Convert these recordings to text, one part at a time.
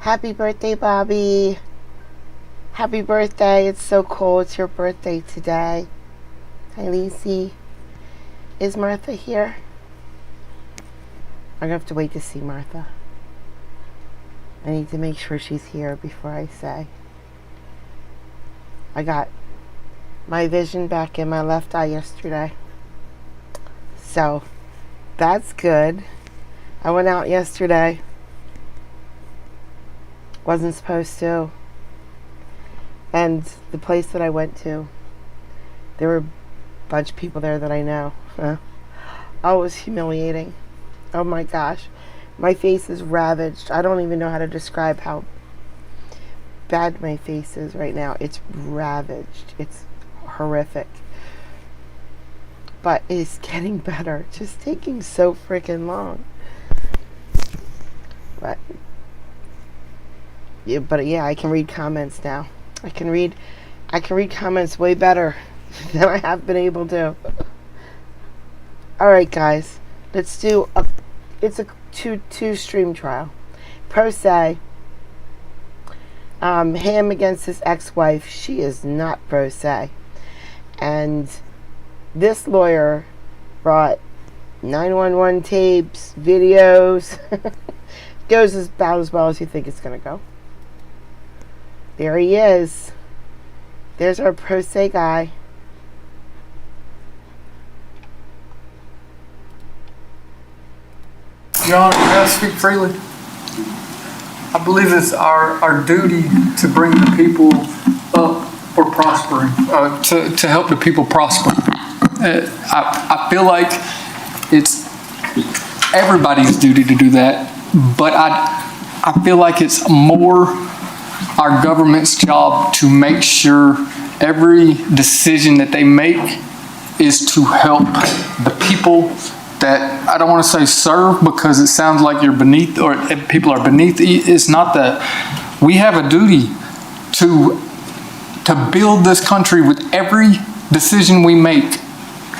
Happy birthday, Bobby. Happy birthday. It's so cool. It's your birthday today. Hi, Lacey. Is Martha here? I'm going to have to wait to see Martha. I need to make sure she's here before I say. I got my vision back in my left eye yesterday. So, that's good. I went out yesterday. Wasn't supposed to. And the place that I went to, there were a bunch of people there that I know. Oh, it was humiliating. Oh my gosh. My face is ravaged. I don't even know how to describe how bad my face is right now. It's ravaged. It's horrific. But it's getting better. It's just taking so freaking long. But yeah, I can read comments now. I can read comments way better than I have been able to. Alright guys, let's do it's a two stream trial. Pro se, him against his ex-wife. She is not pro se. And this lawyer brought 911 tapes, videos. Goes about as well as you think it's gonna go. There he is. There's our pro se guy. Your Honor, may I speak freely? I believe it's our duty to bring the people up for prospering, to help the people prosper. I feel like it's everybody's duty to do that, but I feel like it's more our government's job to make sure every decision that they make is to help the people that, I don't want to say serve because it sounds like you're beneath or people are beneath. It's not that. We have a duty to build this country with every decision we make.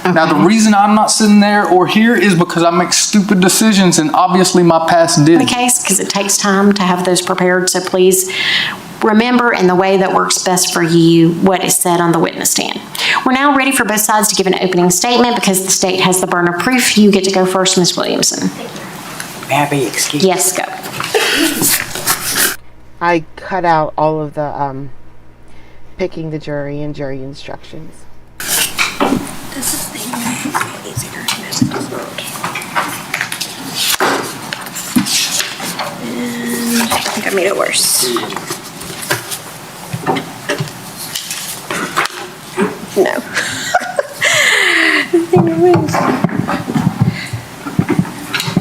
Okay. Now, the reason I'm not sitting there or here is because I make stupid decisions, and obviously my past did. The case, because it takes time to have those prepared, so please remember in the way that works best for you what is said on the witness stand. We're now ready for both sides to give an opening statement. Because the state has the burden of proof, you get to go first, Ms. Williamson. Abby, excuse me. Yes, go. I cut out all of the picking the jury and jury instructions. This is the thing easier to miss the vote. And I think I made it worse. No.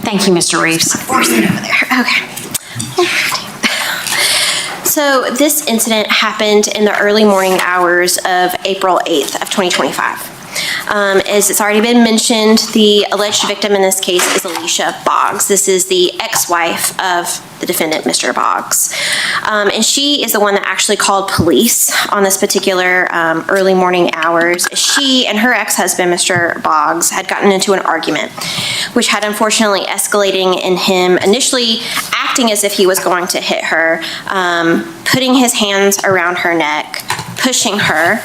Thank you, Mr. Reeves. Force it over there. Okay. So this incident happened in the early morning hours of April 8th of 2025. As it's already been mentioned, the alleged victim in this case is Alicia Boggs. This is the ex-wife of the defendant, Mr. Boggs. And she is the one that actually called police on this particular early morning hours. She and her ex-husband, Mr. Boggs, had gotten into an argument, which had unfortunately escalating in him initially acting as if he was going to hit her, putting his hands around her neck, pushing her,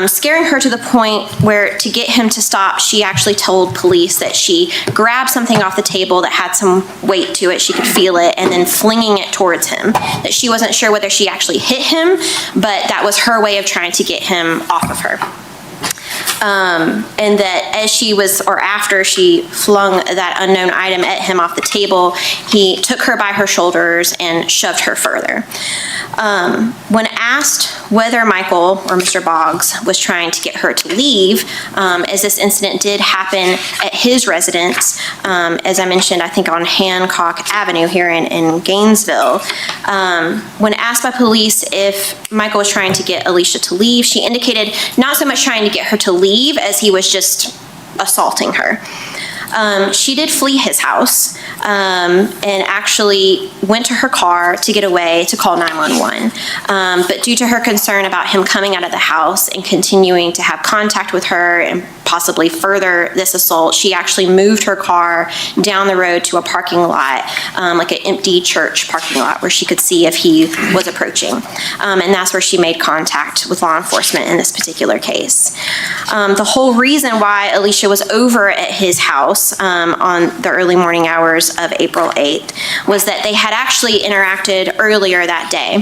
scaring her to the point where to get him to stop, she actually told police that she grabbed something off the table that had some weight to it, she could feel it, and then flinging it towards him. That she wasn't sure whether she actually hit him, but that was her way of trying to get him off of her. And that as she was, or after she flung that unknown item at him off the table, he took her by her shoulders and shoved her further. When asked whether Michael or Mr. Boggs was trying to get her to leave, as this incident did happen at his residence, as I mentioned, I think on Hancock Avenue here in Gainesville, when asked by police if Michael was trying to get Alicia to leave, she indicated not so much trying to get her to leave as he was just assaulting her. She did flee his house and actually went to her car to get away to call 911. But due to her concern about him coming out of the house and continuing to have contact with her and possibly further this assault, she actually moved her car down the road to a parking lot, like an empty church parking lot where she could see if he was approaching. And that's where she made contact with law enforcement in this particular case. The whole reason why Alicia was over at his house on the early morning hours of April 8th was that they had actually interacted earlier that day.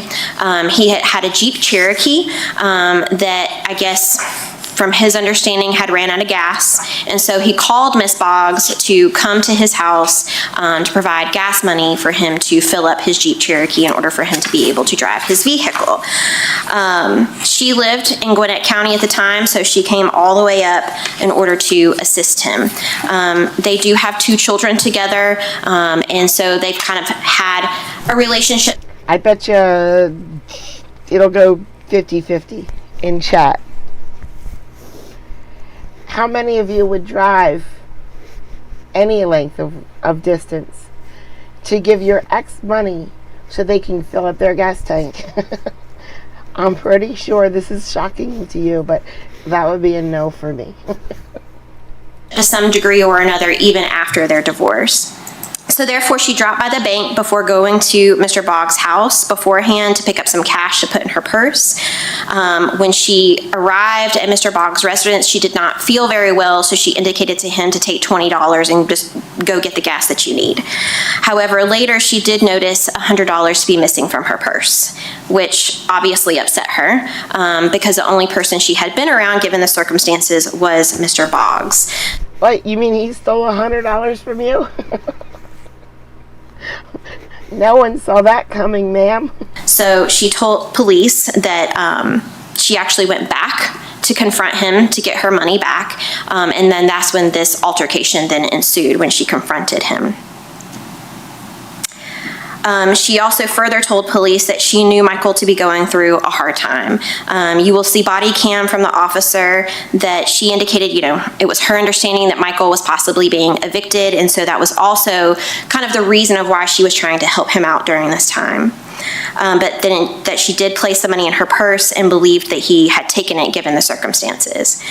He had a Jeep Cherokee that I guess, from his understanding, had ran out of gas. And so he called Miss Boggs to come to his house to provide gas money for him to fill up his Jeep Cherokee in order for him to be able to drive his vehicle. She lived in Gwinnett County at the time, so she came all the way up in order to assist him. They do have 2 children together, and so they've kind of had a relationship. I bet you it'll go 50-50 in chat. How many of you would drive any length of distance to give your ex money so they can fill up their gas tank? I'm pretty sure this is shocking to you, but that would be a no for me. To some degree or another, even after their divorce. So therefore, she dropped by the bank before going to Mr. Boggs' house beforehand to pick up some cash to put in her purse. When she arrived at Mr. Boggs' residence, she did not feel very well, so she indicated to him to take $20 and just go get the gas that you need. However, later she did notice $100 to be missing from her purse, which obviously upset her because the only person she had been around, given the circumstances, was Mr. Boggs. What, you mean he stole $100 from you? No one saw that coming, ma'am. So she told police that she actually went back to confront him to get her money back. And then that's when this altercation then ensued, when she confronted him. She also further told police that she knew Michael to be going through a hard time. You will see body cam from the officer that she indicated, it was her understanding that Michael was possibly being evicted, and so that was also kind of the reason of why she was trying to help him out during this time. But then that she did place the money in her purse and believed that he had taken it given the circumstances.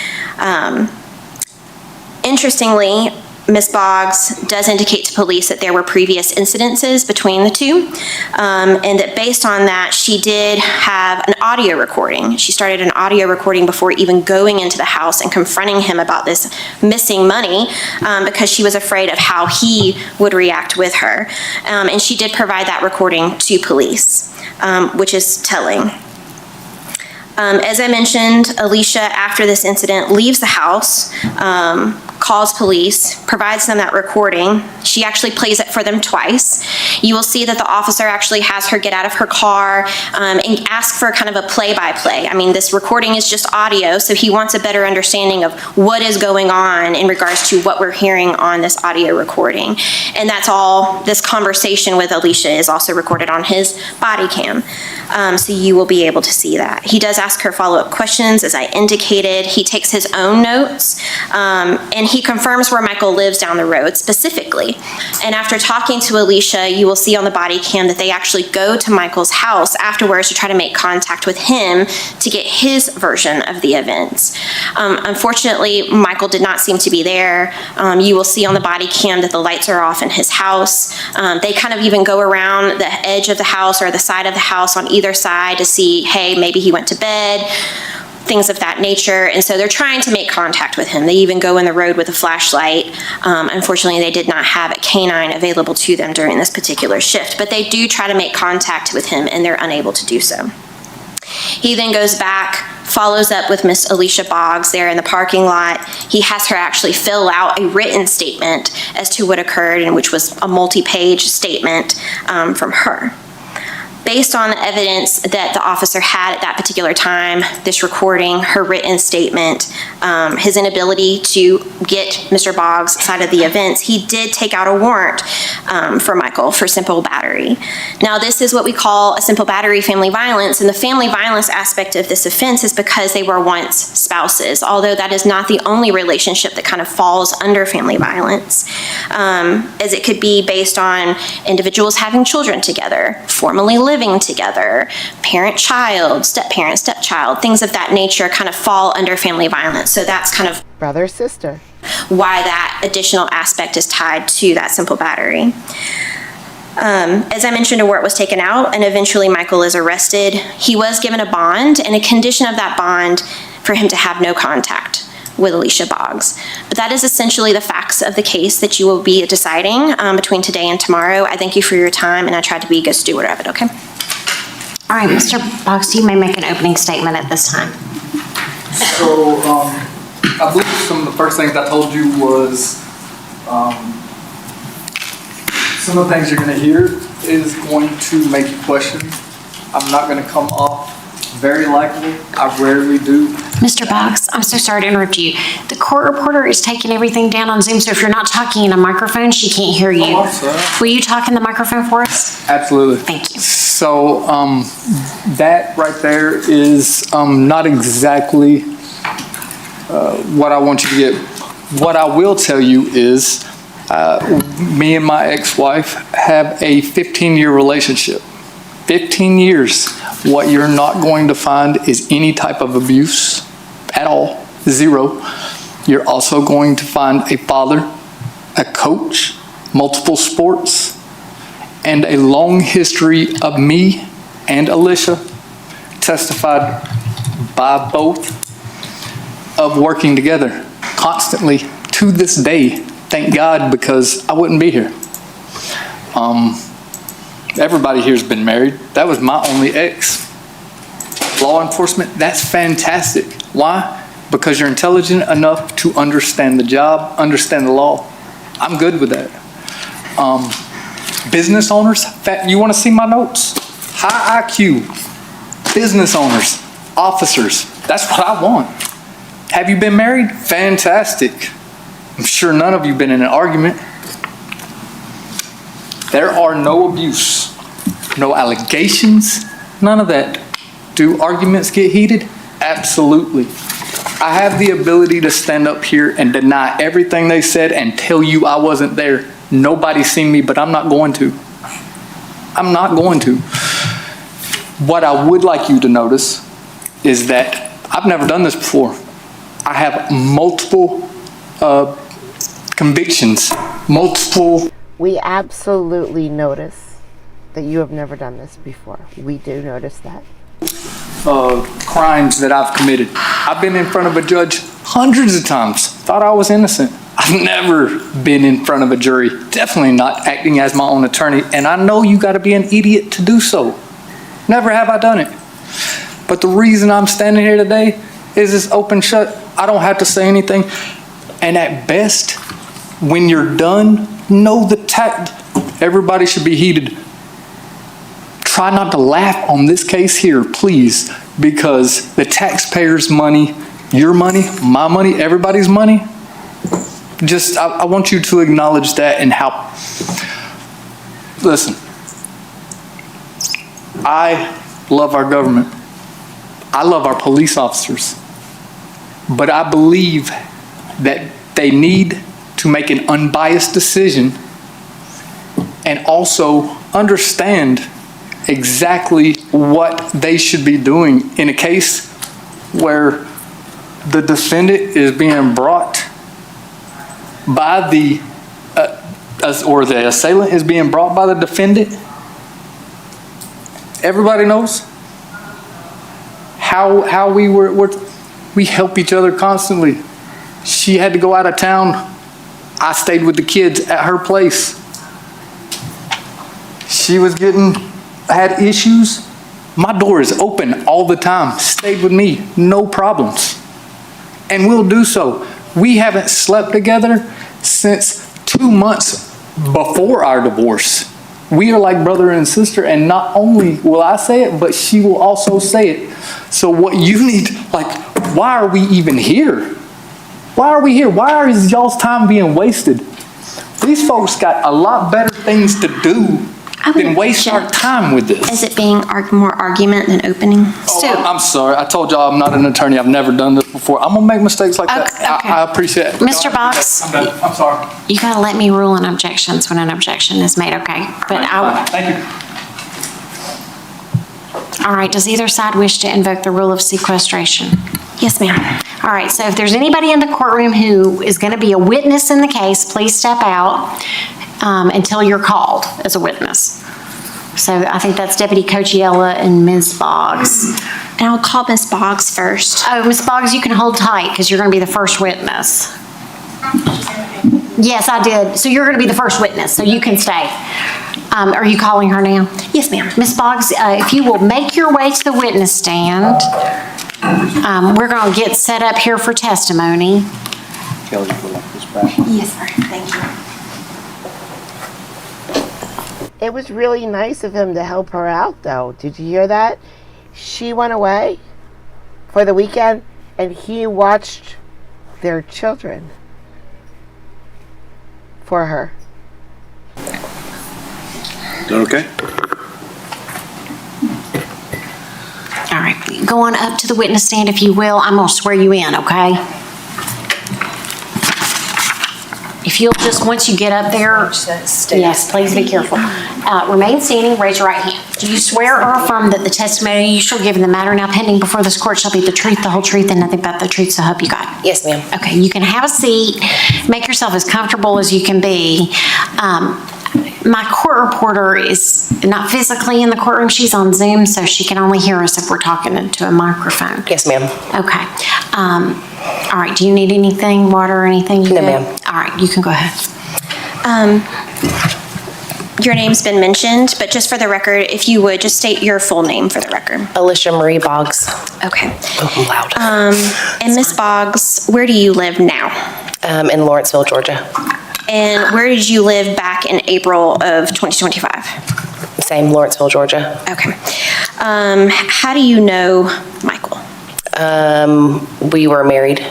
Interestingly, Ms. Boggs does indicate to police that there were previous incidences between the two, and that based on that, she did have an audio recording. She started an audio recording before even going into the house and confronting him about this missing money because she was afraid of how he would react with her. And she did provide that recording to police, which is telling. As I mentioned, Alicia, after this incident, leaves the house, calls police, provides them that recording. She actually plays it for them twice. You will see that the officer actually has her get out of her car and ask for kind of a play-by-play. I mean, this recording is just audio, so he wants a better understanding of what is going on in regards to what we're hearing on this audio recording. And that's all, this conversation with Alicia is also recorded on his body cam. So you will be able to see that. He does ask her follow-up questions, as I indicated. He takes his own notes, and he confirms where Michael lives down the road specifically. And after talking to Alicia, you will see on the body cam that they actually go to Michael's house afterwards to try to make contact with him to get his version of the events. Unfortunately, Michael did not seem to be there. You will see on the body cam that the lights are off in his house. They kind of even go around the edge of the house or the side of the house on either side to see, hey, maybe he went to bed, things of that nature. And so they're trying to make contact with him. They even go in the road with a flashlight. Unfortunately, they did not have a canine available to them during this particular shift, but they do try to make contact with him, and they're unable to do so. He then goes back, follows up with Miss Alicia Boggs there in the parking lot. He has her actually fill out a written statement as to what occurred, and which was a multi-page statement from her. Based on the evidence that the officer had at that particular time, this recording, her written statement, his inability to get Mr. Boggs' side of the events, he did take out a warrant for Michael Michael for simple battery. Now, this is what we call a simple battery family violence, and the family violence aspect of this offense is because they were once spouses, although that is not the only relationship that kind of falls under family violence, as it could be based on individuals having children together, formally living together, parent-child, step-parent, stepchild, things of that nature kind of fall under family violence. So that's kind of Brother, sister. why that additional aspect is tied to that simple battery. As I mentioned, a warrant was taken out, and eventually Michael is arrested. He was given a bond, and a condition of that bond for him to have no contact with Alicia Boggs. But that is essentially the facts of the case that you will be deciding between today and tomorrow. I thank you for your time, and I tried to be a good steward of it, okay? All right, Mr. Boggs, you may make an opening statement at this time. So, I believe some of the first things I told you was, some of the things you're going to hear is going to make you question. I'm not going to come off very likely. I rarely do. Mr. Boggs, I'm so sorry to interrupt you. The court reporter is taking everything down on Zoom, so if you're not talking in a microphone, she can't hear you. Oh, I'm sorry. Will you talk in the microphone for us? Absolutely. Thank you. So, that right there is not exactly what I want you to get. What I will tell you is me and my ex-wife have a 15-year relationship. 15 years. What you're not going to find is any type of abuse at all. Zero. You're also going to find a father, a coach, multiple sports, and a long history of me and Alicia, testified by both, of working together constantly to this day. Thank God, because I wouldn't be here. Everybody here's been married. That was my only ex. Law enforcement, that's fantastic. Why? Because you're intelligent enough to understand the job, understand the law. I'm good with that. Business owners, you want to see my notes? High IQ, business owners, officers, that's what I want. Have you been married? Fantastic. I'm sure none of you have been in an argument. There are no abuse, no allegations, none of that. Do arguments get heated? Absolutely. I have the ability to stand up here and deny everything they said and tell you I wasn't there. Nobody's seen me, but I'm not going to. I'm not going to. What I would like you to notice is that I've never done this before. I have multiple convictions, multiple. We absolutely notice that you have never done this before. We do notice that. Crimes that I've committed. I've been in front of a judge hundreds of times, thought I was innocent. I've never been in front of a jury, definitely not acting as my own attorney, and I know you got to be an idiot to do so. Never have I done it. But the reason I'm standing here today is it's open shut. I don't have to say anything. And at best, when you're done, know the everybody should be heated. Try not to laugh on this case here, please, because the taxpayers' money, your money, my money, everybody's money, just, I want you to acknowledge that and how, listen, I love our government. I love our police officers. But I believe that they need to make an unbiased decision and also understand exactly what they should be doing in a case where the defendant is being brought by the, or the assailant is being brought by the defendant. Everybody knows how we help each other constantly. She had to go out of town. I stayed with the kids at her place. She had issues. My door is open all the time. Stayed with me, no problems. And we'll do so. We haven't slept together since 2 months before our divorce. We are like brother and sister, and not only will I say it, but she will also say it. So what you need, why are we even here? Why are we here? Why is y'all's time being wasted? These folks got a lot better things to do I would than waste our object. time with this. Is it being more argument than opening? I'm sorry. I told y'all I'm not an attorney. I've never done this before. I'm gonna make mistakes like that. Okay. I appreciate it. Mr. Box? I'm done. I'm sorry. You gotta let me rule on objections when an objection is made, okay? But Thank you. all right, does either side wish to invoke the rule of sequestration? Yes, ma'am. All right, so if there's anybody in the courtroom who is going to be a witness in the case, please step out until you're called as a witness. So I think that's Deputy Cochiella and Ms. Boggs. And I'll call Ms. Boggs first. Oh, Ms. Boggs, you can hold tight because you're going to be the first witness. Yes, I did. So you're going to be the first witness, so you can stay. Are you calling her now? Yes, ma'am. Ms. Boggs, if you will make your way to the witness stand, we're going to get set up here for testimony. Kelly, you like this back? Yes, sir. Thank you. It was really nice of him to help her out, though. Did you hear that? She went away for the weekend, and he watched their children for her. Doing okay? All right, go on up to the witness stand if you will. I'm going to swear you in, okay? If you'll just, once you get up there, yes, please be careful. Remain standing, raise your right hand. Do you swear or affirm that the testimony you shall give in the matter now pending before this court shall be the truth, the whole truth, and nothing but the truth, so help you God? Yes, ma'am. Okay, you can have a seat. Make yourself as comfortable as you can be. My court reporter is not physically in the courtroom. She's on Zoom, so she can only hear us if we're talking into a microphone. Yes, ma'am. Okay. All right, do you need anything, water or anything? You No, good? ma'am. All right, you can go ahead. Your name's been mentioned, but just for the record, if you would, just state your full name for the record. Alicia Marie Boggs. Okay. Oh, loud. And Ms. Boggs, where do you live now? In Lawrenceville, Georgia. And where did you live back in April of 2025? Same, Lawrenceville, Georgia. Okay. How do you know Michael? We were married.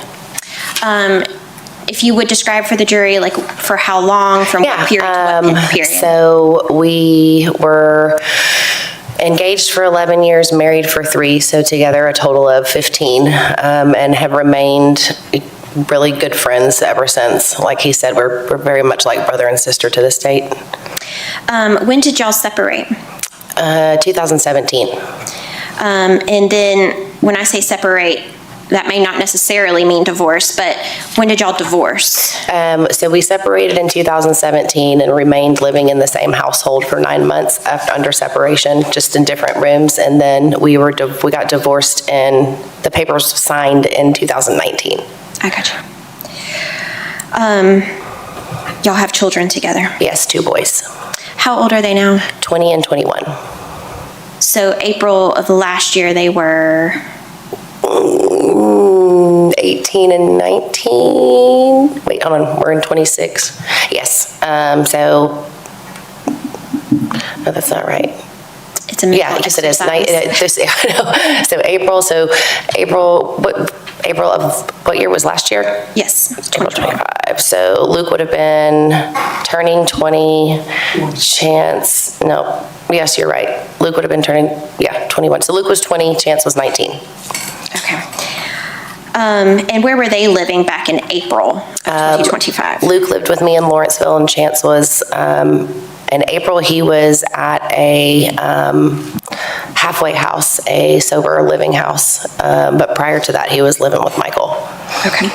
If you would describe for the jury, like for how long, from what period to what period? So we were engaged for 11 years, married for 3, so together a total of 15, and have remained really good friends ever since. Like he said, we're very much like brother and sister to this date. When did y'all separate? 2017. And then when I say separate, that may not necessarily mean divorce, but when did y'all divorce? So we separated in 2017 and remained living in the same household for 9 months after under separation, just in different rooms. And then we got divorced and the papers signed in 2019. I got you. Y'all have children together. Yes, 2 boys, How old are they now? 20 and 21. So April of last year, they were 18 and 19. Wait, hold on. We're in 26. Yes. No, that's not right. it's a medical Yeah, yes, it is. exercise. So April of what year was last year? Yes. April 25. So Luke would have been turning 20. Chance, no. Yes, you're right. Luke would have been turning, 21. So Luke was 20. Chance was 19. Okay. And where were they living back in April of 2025? Luke lived with me in Lawrenceville, and Chance was, in April, he was at a halfway house, a sober living house. But prior to that, he was living with Michael. Okay.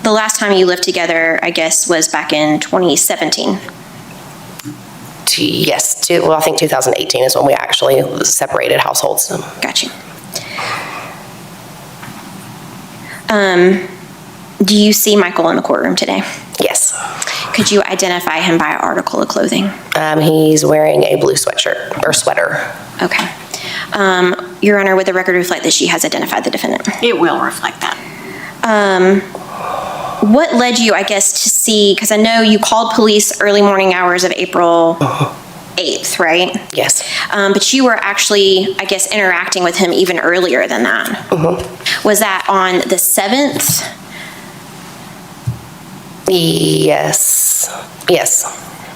The last time you lived together, I guess, was back in 2017. Yes, I think 2018 is when we actually separated households. Got you. Do you see Michael in the courtroom today? Yes. Could you identify him by article of clothing? He's wearing a blue sweatshirt, or sweater. Okay. Your Honor, would the record reflect that she has identified the defendant? It will reflect that. What led you, I guess, to see, because I know you called police early morning hours of April 8th, right? Yes. But you were actually, I guess, interacting with him even earlier than that. Was that on the 7th Yes. Yes,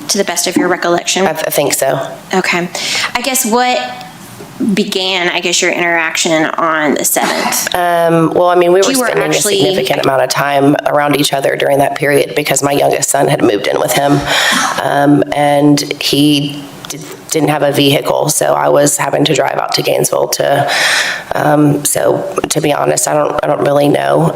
to the best of your recollection? I think so. Okay. I guess what began, I guess, your interaction on the 7th? Well, I mean, we were You were spending actually- a significant amount of time around each other during that period because my youngest son had moved in with him, and he didn't have a vehicle, so I was having to drive out to Gainesville to. So, to be honest, I don't really know.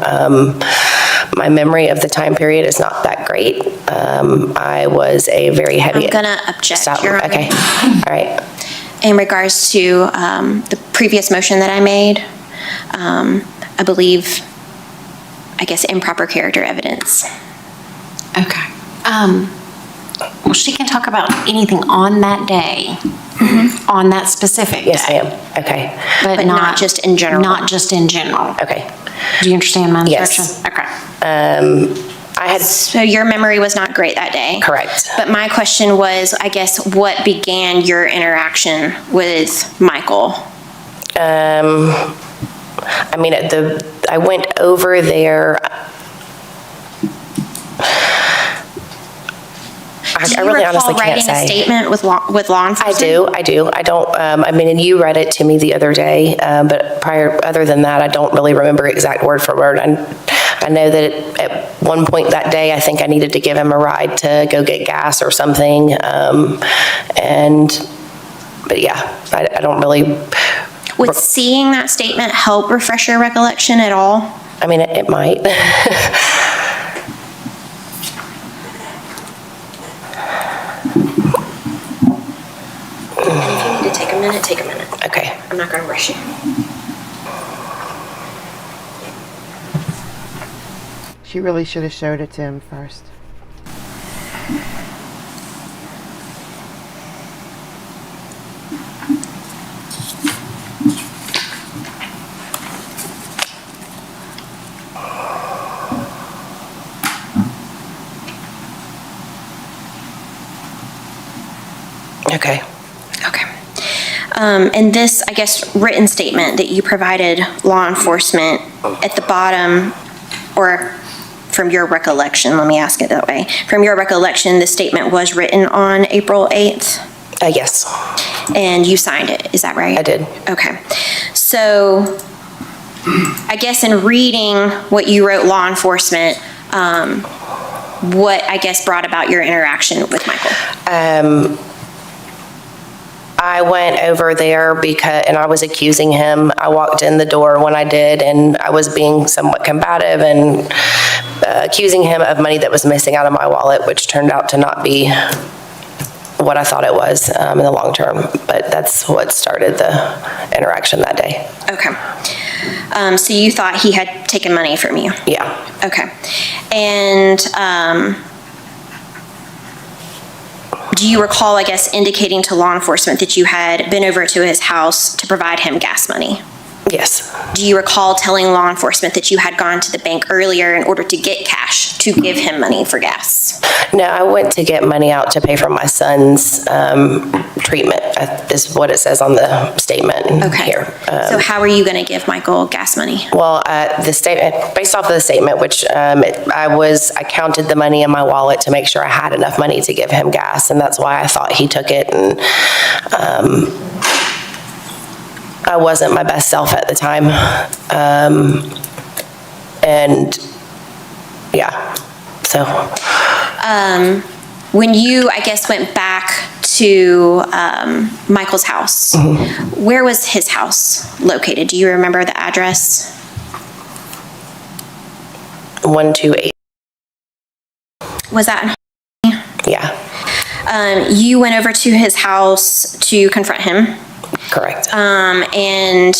My memory of the time period is not that great. I was a very heavy. I'm gonna object, Stop. Your Honor. Okay. All right. In regards to the previous motion that I made, I believe, I guess, improper character evidence. Okay. Well, she can talk about anything on that day, on that specific Yes, day. ma'am. Okay. But not just in general. Not just in general. Okay. Do you understand my Yes. instruction? Okay. I had. So your memory was not great that day? Correct. But my question was, I guess, what began your interaction with Michael? I mean, I went over there. I really honestly can't Do you recall writing a say. statement with law enforcement? I do. I don't, I mean, and you read it to me the other day, but other than that, I don't really remember exact word for word. I know that at one point that day, I think I needed to give him a ride to go get gas or something. But yeah, I don't really. Would seeing that statement help refresh your recollection at all? I mean, it might. If you need to take a minute, take a minute. Okay. I'm not going to rush you. She really should have showed it to him first. Okay. Okay. And this, I guess, written statement that you provided law enforcement at the bottom, or from your recollection, let me ask it that way. From your recollection, the statement was written on April 8th, Yes, and you signed it, is that right? I did. Okay. So I guess in reading what you wrote law enforcement, what, I guess, brought about your interaction with Michael? I went over there and I was accusing him. I walked in the door when I did, and I was being somewhat combative and accusing him of money that was missing out of my wallet, which turned out to not be what I thought it was in the long term. But that's what started the interaction that day. Okay. So you thought he had taken money from you? Yeah. Okay. And do you recall, I guess, indicating to law enforcement that you had been over to his house to provide him gas money? Yes. Do you recall telling law enforcement that you had gone to the bank earlier in order to get cash to give him money for gas? No, I went to get money out to pay for my son's treatment, is what it says on the statement here. So how are you going to give Michael gas money? Well, the statement, based off of the statement, which I counted the money in my wallet to make sure I had enough money to give him gas, and that's why I thought he took it. And I wasn't my best self at the time. And yeah, so. When you, I guess, went back to Michael's house, where was his house located? Do you remember the address? 128. Was that Yeah, you went over to his house to confront him? correct. And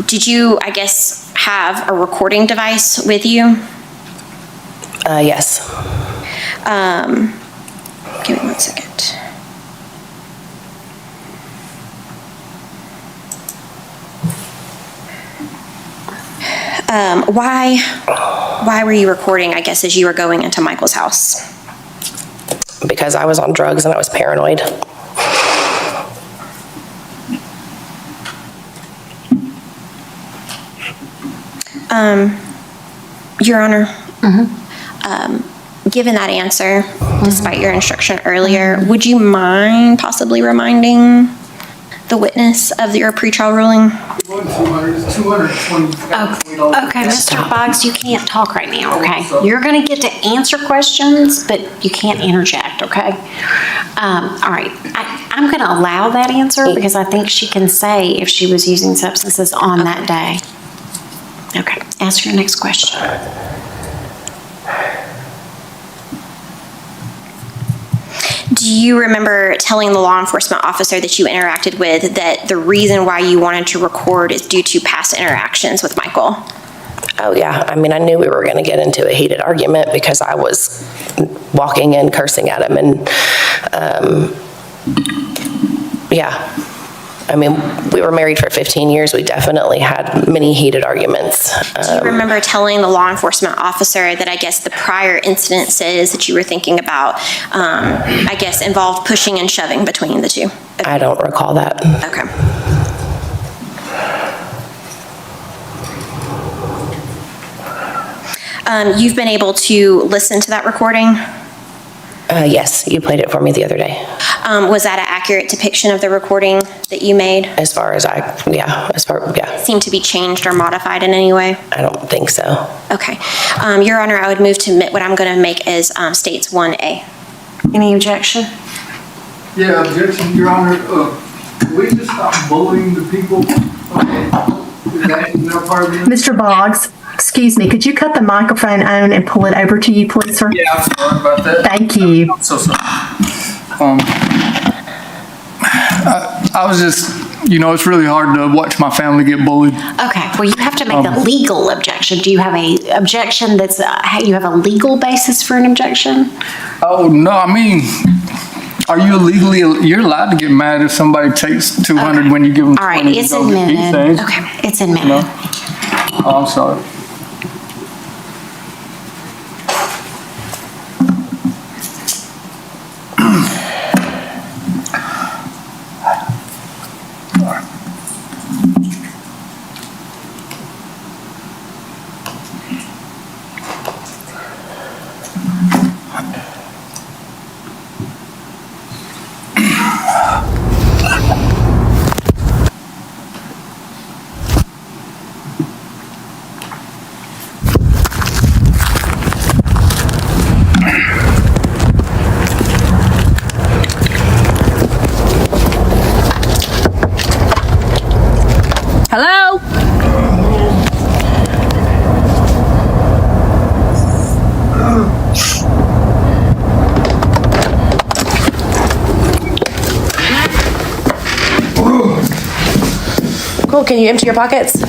did you, I guess, have a recording device with you? Yes. Give me 1 second. Why were you recording, I guess, as you were going into Michael's house? Because I was on drugs and I was paranoid. Your Honor, given that answer, despite your instruction earlier, would you mind possibly reminding the witness of your pretrial ruling? It wasn't 200, it's $220. Okay, Mr. Boggs, you can't talk right now, okay? You're gonna get to answer questions, but you can't interject, okay? All right, I'm gonna allow that answer because I think she can say if she was using substances on that day. Okay, ask your next question. Do you remember telling the law enforcement officer that you interacted with that the reason why you wanted to record is due to past interactions with Michael? Oh, yeah. I mean, I knew we were going to get into a heated argument because I was walking in cursing at him. And, yeah. I mean, we were married for 15 years. We definitely had many heated arguments. Do you remember telling the law enforcement officer that I guess the prior incident says that you were thinking about, I guess, involved pushing and shoving between the two? I don't recall that. Okay. You've been able to listen to that recording? Yes, you played it for me the other day. Was that an accurate depiction of the recording that you made? As far as yeah. Seemed to be changed or modified in any way? I don't think so. Okay. Your Honor, I would move to admit what I'm going to make as states 1A. Any objection? Yeah, objection, Your Honor. Can we just stop bullying the people? Is that part of it? Mr. Boggs, excuse me, could you cut the microphone on and pull it over to you, please, sir? Yeah, I'm sorry about that. Thank you. I'm so sorry. I was just, it's really hard to watch my family get bullied. Okay, well, you have to make a legal objection. Do you have a objection that's, you have a legal basis for an objection? Oh, no, I mean, are you you're allowed to get mad if somebody takes 200 when you give them 20. All right, it's admitted. Okay, it's admitted. No? Oh, I'm sorry. Hello? Cool, can you empty your pockets?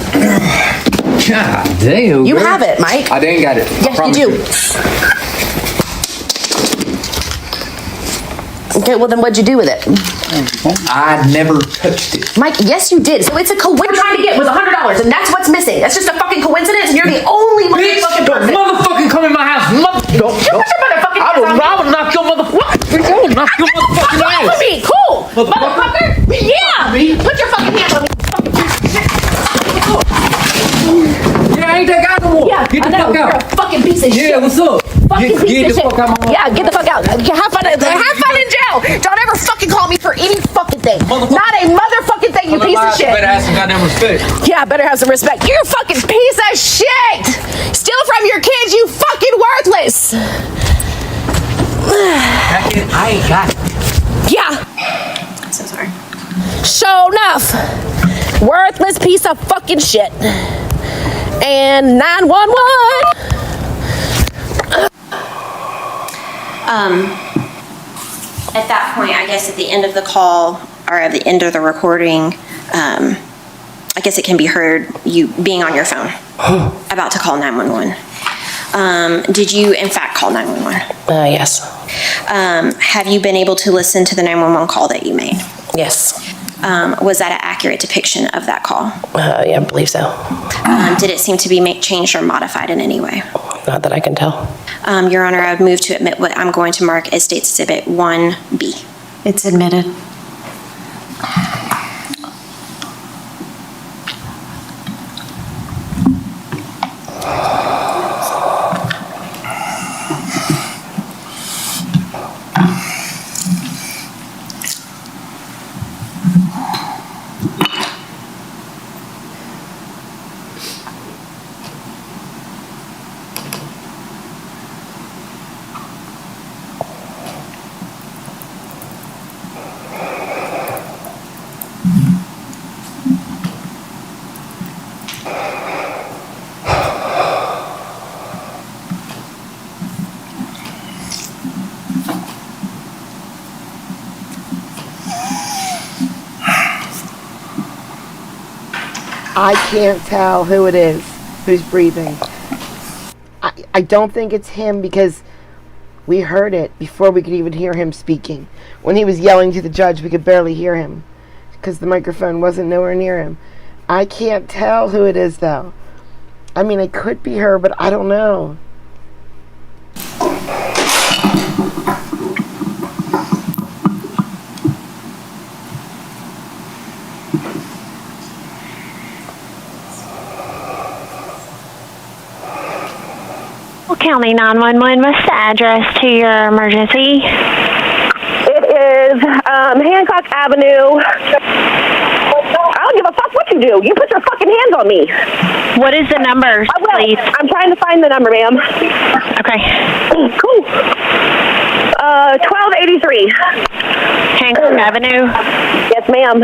God damn. You girl. have it, Mike. I didn't got it. Yes, you do. Okay, well then what'd you do with it? I never touched it. Mike, yes you did. So it's a coincidence. What we're trying to get was $100 and that's what's missing. That's just a fucking coincidence and you're the only motherfucking person. Motherfucking come in my house. Don't. Get your motherfucking I will knock your motherfucking. I will knock your motherfucking hands ass. on me. Cool. Motherfucker. Yeah. Put your fucking hands on me. Yeah, I ain't that guy no more. Yeah, Get the I know. fuck out. You're a fucking piece of shit. Yeah, what's up? Fucking piece Get of the shit. fuck out my house. Yeah, get the fuck out. Have fun in jail. Don't ever fucking call me for any fucking thing. Not a motherfucking thing, you piece of shit. Better have some goddamn respect. Yeah, better have some respect. You fucking piece of shit. Steal from your kids, you fucking worthless. I ain't got it. Yeah. I'm so sorry. Sure enough. Worthless piece of fucking shit. And 911. At that point, I guess at the end of the call or at the end of the recording, I guess it can be heard you being on your phone about to call 911. Did you in fact call 911? Yes. Have you been able to listen to the 911 call that you made? Yes. Was that an accurate depiction of that call? Yeah, I believe so. Did it seem to be changed or modified in any way? Not that I can tell. Your Honor, I would move to admit what I'm going to mark as State's Exhibit 1B. It's admitted. I can't tell who it is who's breathing. I don't think it's him because we heard it before we could even hear him speaking. When he was yelling to the judge, we could barely hear him because the microphone wasn't nowhere near him. I can't tell who it is, though. I mean, it could be her, but I don't know. County 911, what's the address to your emergency? It is Hancock Avenue. I don't give a fuck what you do. You put your fucking hands on me. What is the number, please? I'm trying to find the number, ma'am. Okay. Cool. 1283. Hancock Avenue? Yes, ma'am.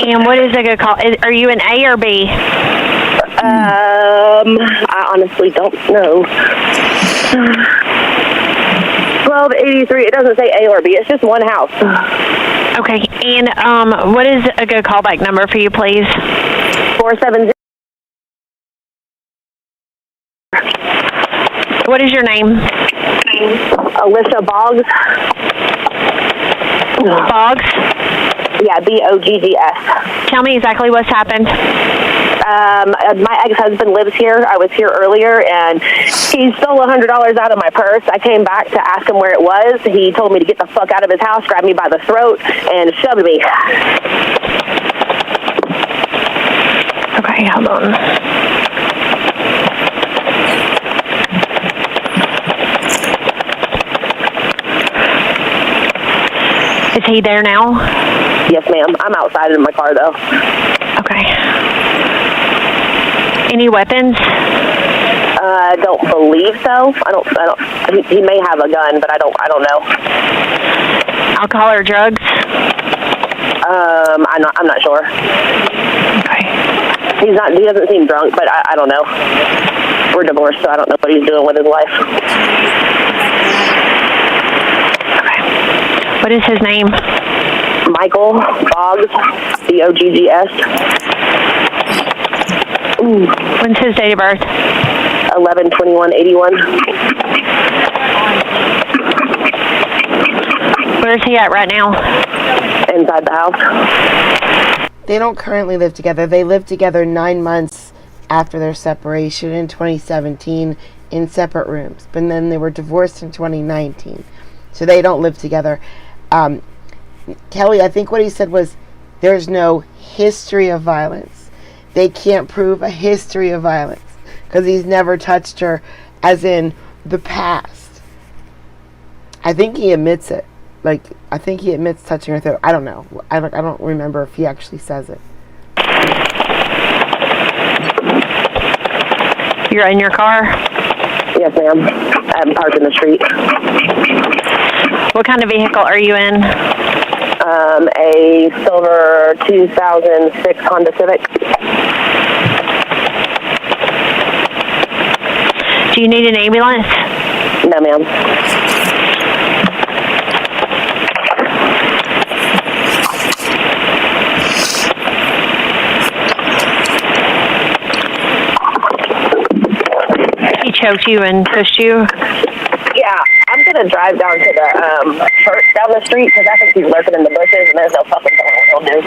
And what is a good call? Are you an A or B? I honestly don't know. 1283. It doesn't say A or B. It's just one house. Okay. And what is a good callback number for you, please? 470. What is your name? Alicia Boggs. Boggs? Yeah, Boggs. Tell me exactly what's happened. My ex-husband lives here. I was here earlier, and he stole $100 out of my purse. I came back to ask him where it was. He told me to get the fuck out of his house, grabbed me by the throat, and shoved me. Okay, hold on. Is he there now? Yes, ma'am. I'm outside in my car, though. Okay. Any weapons? I don't believe so. I don't. He may have a gun, but I don't know. Alcohol or drugs? I'm not sure. Okay. He doesn't seem drunk, but I don't know. We're divorced, so I don't know what he's doing with his life. Okay. What is his name? Michael Boggs, Boggs. When's his date of birth? 11/21/81. Where's he at right now? Inside the house. They don't currently live together. They lived together 9 months after their separation in 2017 in separate rooms. But then they were divorced in 2019. So they don't live together. Kelly, I think what he said was there's no history of violence. They can't prove a history of violence because he's never touched her as in the past. I think he admits it. I think he admits touching her throat. I don't know. I don't remember if he actually says it. You're in your car? Yes, ma'am. I'm parked in the street. What kind of vehicle are you in? A silver 2006 Honda Civic. Do you need an ambulance? No, ma'am. He choked you and pushed you? Yeah, I'm going to drive down to the church down the street because I think he's lurking in the bushes and there's no fucking telling what he'll do.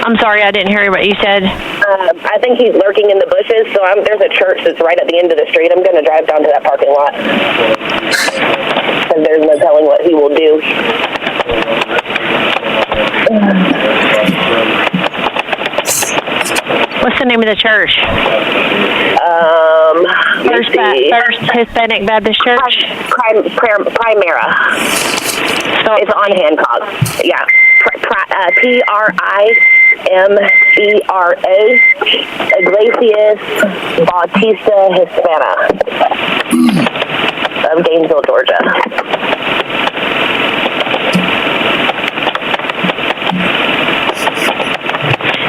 I'm sorry, I didn't hear what you said. I think he's lurking in the bushes, so there's a church that's right at the end of the street. I'm going to drive down to that parking lot because there's no telling what he will do. What's the name of the church? First Hispanic Baptist Church? Primera. So it's on Hancock. Yeah. Primera. Iglesias Bautista Hispana of Gainesville, Georgia.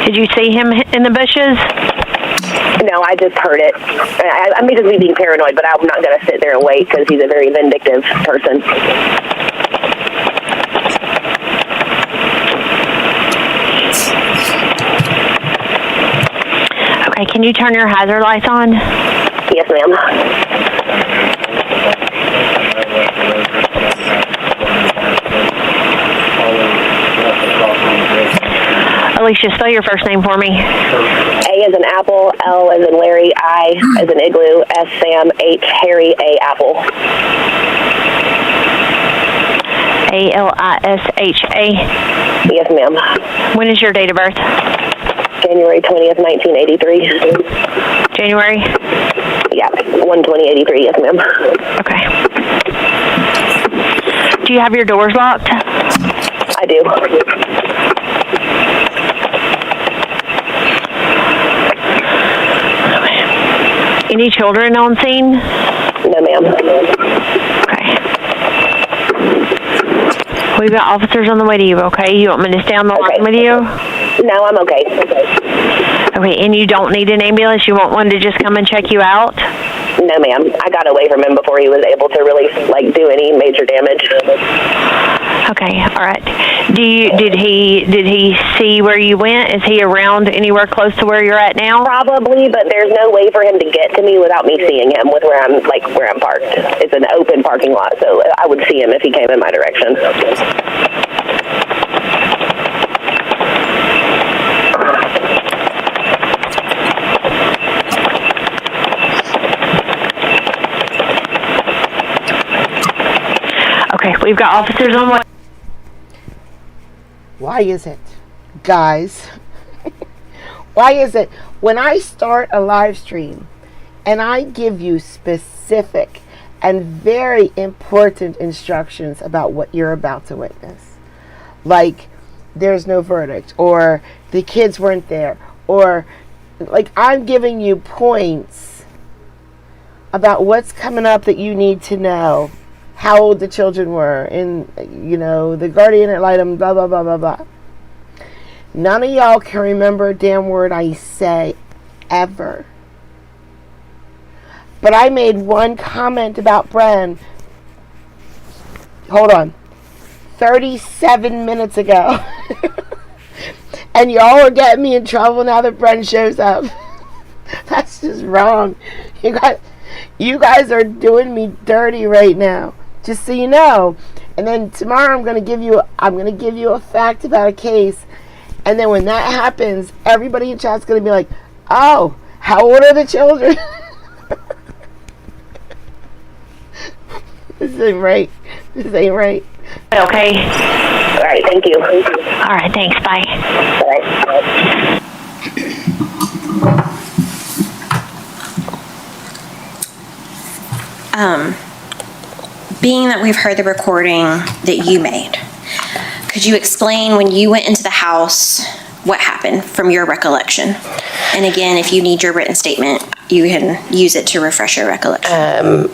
Did you see him in the bushes? No, I just heard it. I may just be being paranoid, but I'm not going to sit there and wait because he's a very vindictive person. Okay, can you turn your hazard lights on? Yes, ma'am. Alicia, spell your first name for me. A as in apple, L as in Larry, I as in igloo, S Sam, H Harry, A apple. Alisha. Yes, ma'am. When is your date of birth? January 20th, 1983. January? Yeah, 1/20/83. Yes, ma'am. Okay. Do you have your doors locked? I do. Any children on scene? No, ma'am. Okay. We've got officers on the way to you, okay? You want me to stay on the line with you? No, I'm okay. Okay, and you don't need an ambulance? You want one to just come and check you out? No, ma'am. I got away from him before he was able to really, do any major damage. Okay, all right. Did he see where you went? Is he around anywhere close to where you're at now? Probably, but there's no way for him to get to me without me seeing him with where I'm parked. It's an open parking lot, so I would see him if he came in my direction. Okay, we've got officers on way. Why is it, guys? Why is it when I start a live stream and I give you specific and very important instructions about what you're about to witness, like there's no verdict, or the kids weren't there, or I'm giving you points about what's coming up that you need to know, how old the children were, and the guardian ad litem, blah blah blah blah blah. None of y'all can remember a damn word I say ever. But I made one comment about Bren. Hold on. 37 minutes ago. And y'all are getting me in trouble now that Bren shows up. That's just wrong. You guys are doing me dirty right now. Just so you know. And then tomorrow I'm gonna give you a fact about a case. And then when that happens, everybody in chat's gonna be like, oh, how old are the children? This ain't right. This ain't right. Okay. All right, thank you. All right, thanks. Bye. All right. Being that we've heard the recording that you made, could you explain when you went into the house what happened from your recollection? And again, if you need your written statement, you can use it to refresh your recollection.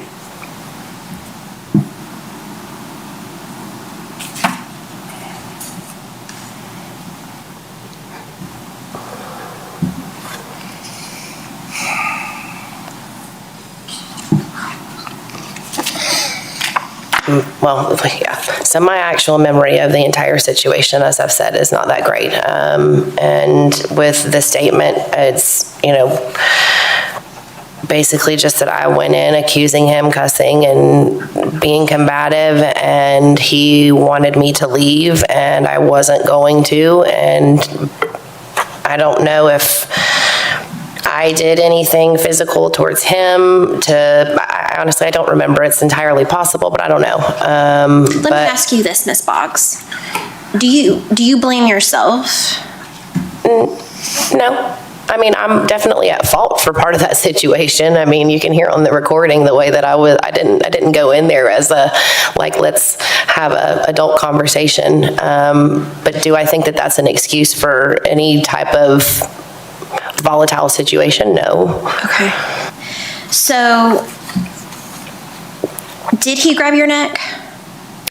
Well, yeah. So my actual memory of the entire situation, as I've said, is not that great. And with the statement, it's, basically just that I went in accusing him, cussing and being combative, and he wanted me to leave, and I wasn't going to. And I don't know if I did anything physical towards him. Honestly, I don't remember. It's entirely possible, but I don't know. Let me ask you this, Ms. Boggs. Do you blame yourself? No. I mean, I'm definitely at fault for part of that situation. I mean, you can hear on the recording the way that I didn't go in there as let's have a adult conversation. But do I think that that's an excuse for any type of volatile situation? No. Okay. So, did he grab your neck?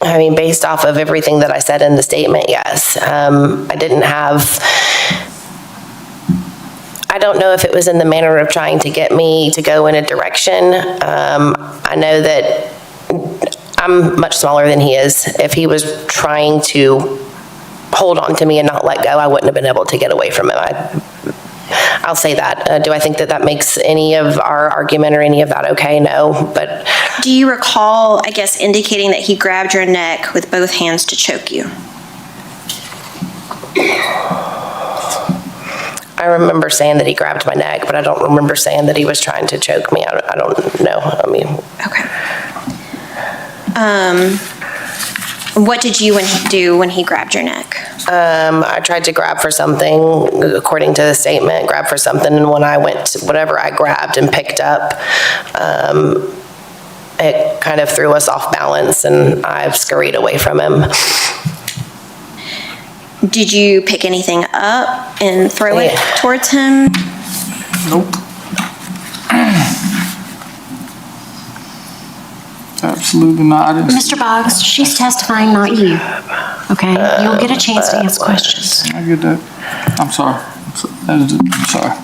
I mean, based off of everything that I said in the statement, yes. I don't know if it was in the manner of trying to get me to go in a direction. I know that I'm much smaller than he is. If he was trying to hold on to me and not let go, I wouldn't have been able to get away from him. I'll say that. Do I think that that makes any of our argument or any of that okay? No, but Do you recall, I guess, indicating that he grabbed your neck with both hands to choke you? I remember saying that he grabbed my neck, but I don't remember saying that he was trying to choke me. I don't know. I mean. Okay. What did you do when he grabbed your neck? I tried to grab for something, according to the statement, grab for something, and when I went, whatever I grabbed and picked up, it kind of threw us off balance, and I scurried away from him. Did you pick anything up and throw it towards him? Nope. Absolutely not. Mr. Boggs, she's testifying, not you. Okay? You'll get a chance to ask questions. I get that. I'm sorry. I'm sorry.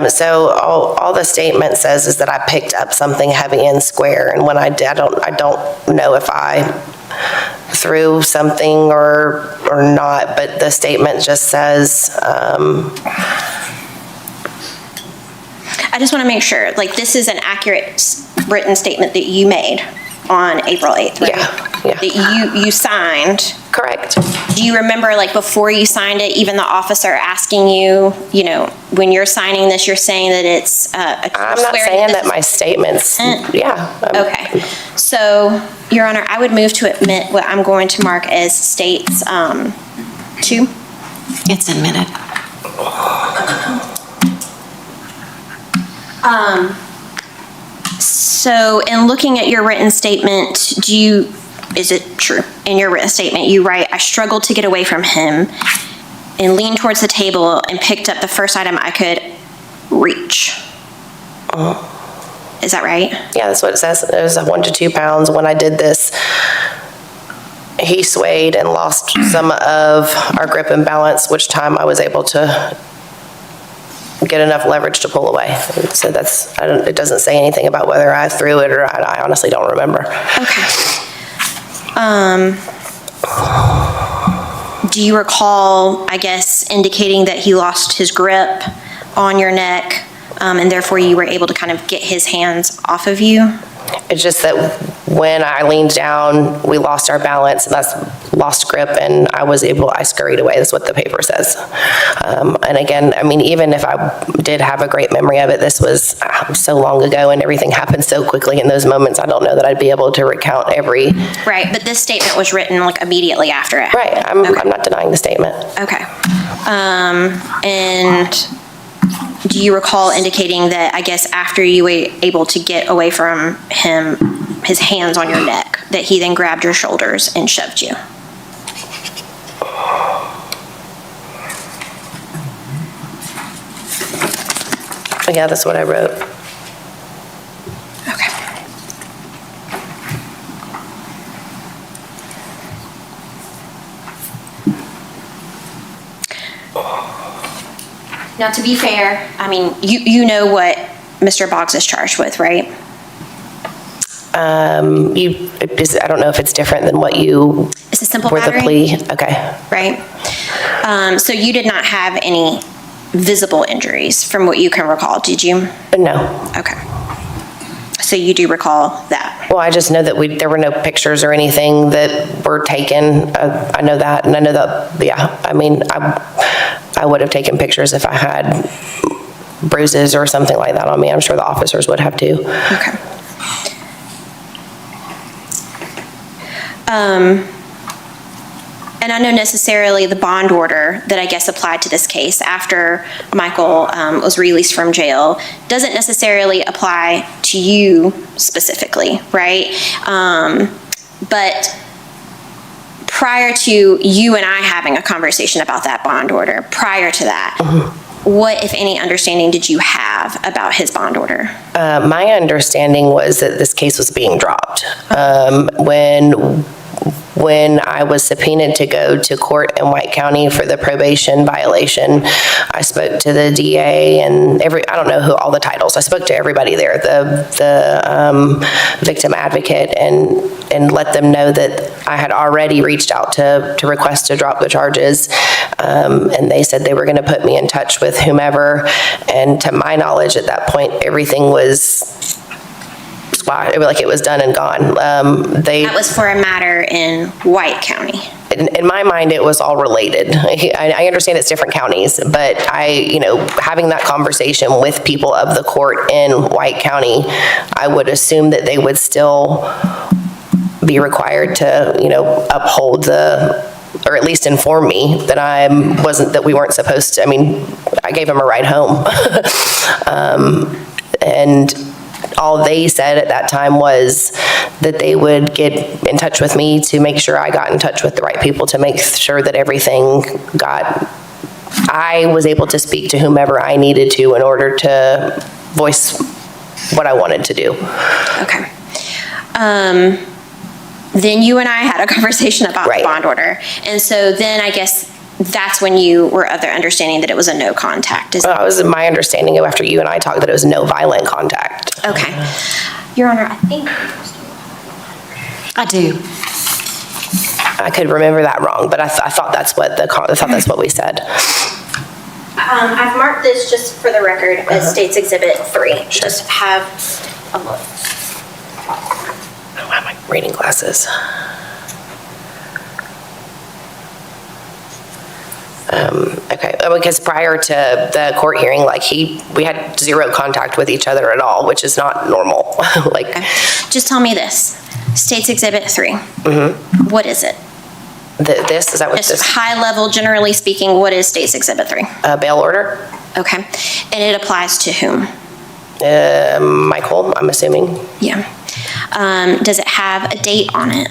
So all the statement says is that I picked up something heavy and square, and when I did, I don't know if I threw something or not, but the statement just says, I just want to make sure, like, this is an accurate written statement that you made on April 8th, right? Yeah. That you signed. Correct. Do you remember, like, before you signed it, even the officer asking you, you know, when you're signing this, you're saying that it's I'm not saying that my statements, Okay. So, Your Honor, I would move to admit what I'm going to mark as states 2. It's admitted. So in looking at your written statement, is it true? In your written statement, you write, I struggled to get away from him and leaned towards the table and picked up the first item I could reach. Is that right? Yeah, that's what it says. It was 1 to 2 pounds. When I did this, he swayed and lost some of our grip and balance, which time I was able to get enough leverage to pull away. So it doesn't say anything about whether I threw it or I honestly don't remember. Okay. Do you recall, I guess, indicating that he lost his grip on your neck, and therefore you were able to kind of get his hands off of you? It's just that when I leaned down, we lost our balance, and that's lost grip, and I scurried away. That's what the paper says. And again, I mean, even if I did have a great memory of it, this was so long ago, and everything happened so quickly in those moments, I don't know that I'd be able to recount every... Right, but this statement was written like immediately after it. Right, I'm not denying the statement. Okay. And do you recall indicating that, I guess, after you were able to get away from him, his hands on your neck, that he then grabbed your shoulders and shoved you? Yeah, that's what I wrote. Okay. Now, to be fair, I mean, you know what Mr. Boggs is charged with, right? I don't know if it's different than what you... It's a simple were the battery. plea. Okay. Right. So you did not have any visible injuries from what you can recall, did you? No. Okay. So you do recall that? Well, I just know that there were no pictures or anything that were taken. I know that, and I know that, yeah, I mean, I would have taken pictures if I had bruises or something like that on me. I'm sure the officers would have too. Okay. And I know necessarily the bond order that I guess applied to this case after Michael was released from jail doesn't necessarily apply to you specifically, right? But prior to you and I having a conversation about that bond order, prior to that, what, if any, understanding did you have about his bond order? My understanding was that this case was being dropped. When I was subpoenaed to go to court in White County for the probation violation, I spoke to the DA and I don't know who all the titles, I spoke to everybody there, the victim advocate, and let them know that I had already reached out to request to drop the charges. And they said they were going to put me in touch with whomever. And to my knowledge, at that point, everything was squashed. It was like it was done and gone. That was for a matter in White County. In my mind, it was all related. I understand it's different counties, but having that conversation with people of the court in White County, I would assume that they would still be required to, uphold or at least inform me that we weren't supposed to. I mean, I gave him a ride home. And all they said at that time was that they would get in touch with me to make sure I got in touch with the right people to make sure that I was able to speak to whomever I needed to in order to voice what I wanted to do. Okay. Then you and I had a conversation about the bond order. And so then I guess that's when you were of the understanding that it was a no contact. It was my understanding after you and I talked that it was no violent contact. Okay. Your Honor, I think I do. I could remember that wrong, but I thought that's what we said. I've marked this just for the record as State's Exhibit 3. Sure. Just have a look. I don't have my reading glasses. Okay, because prior to the court hearing, we had zero contact with each other at all, which is not normal. Okay. Just tell me this. State's Exhibit 3. Mm-hmm. What is it? Is that what Just this? high level, generally speaking, what is State's Exhibit 3? Bail order. Okay. And it applies to whom? Michael, I'm assuming. Yeah. Does it have a date on it?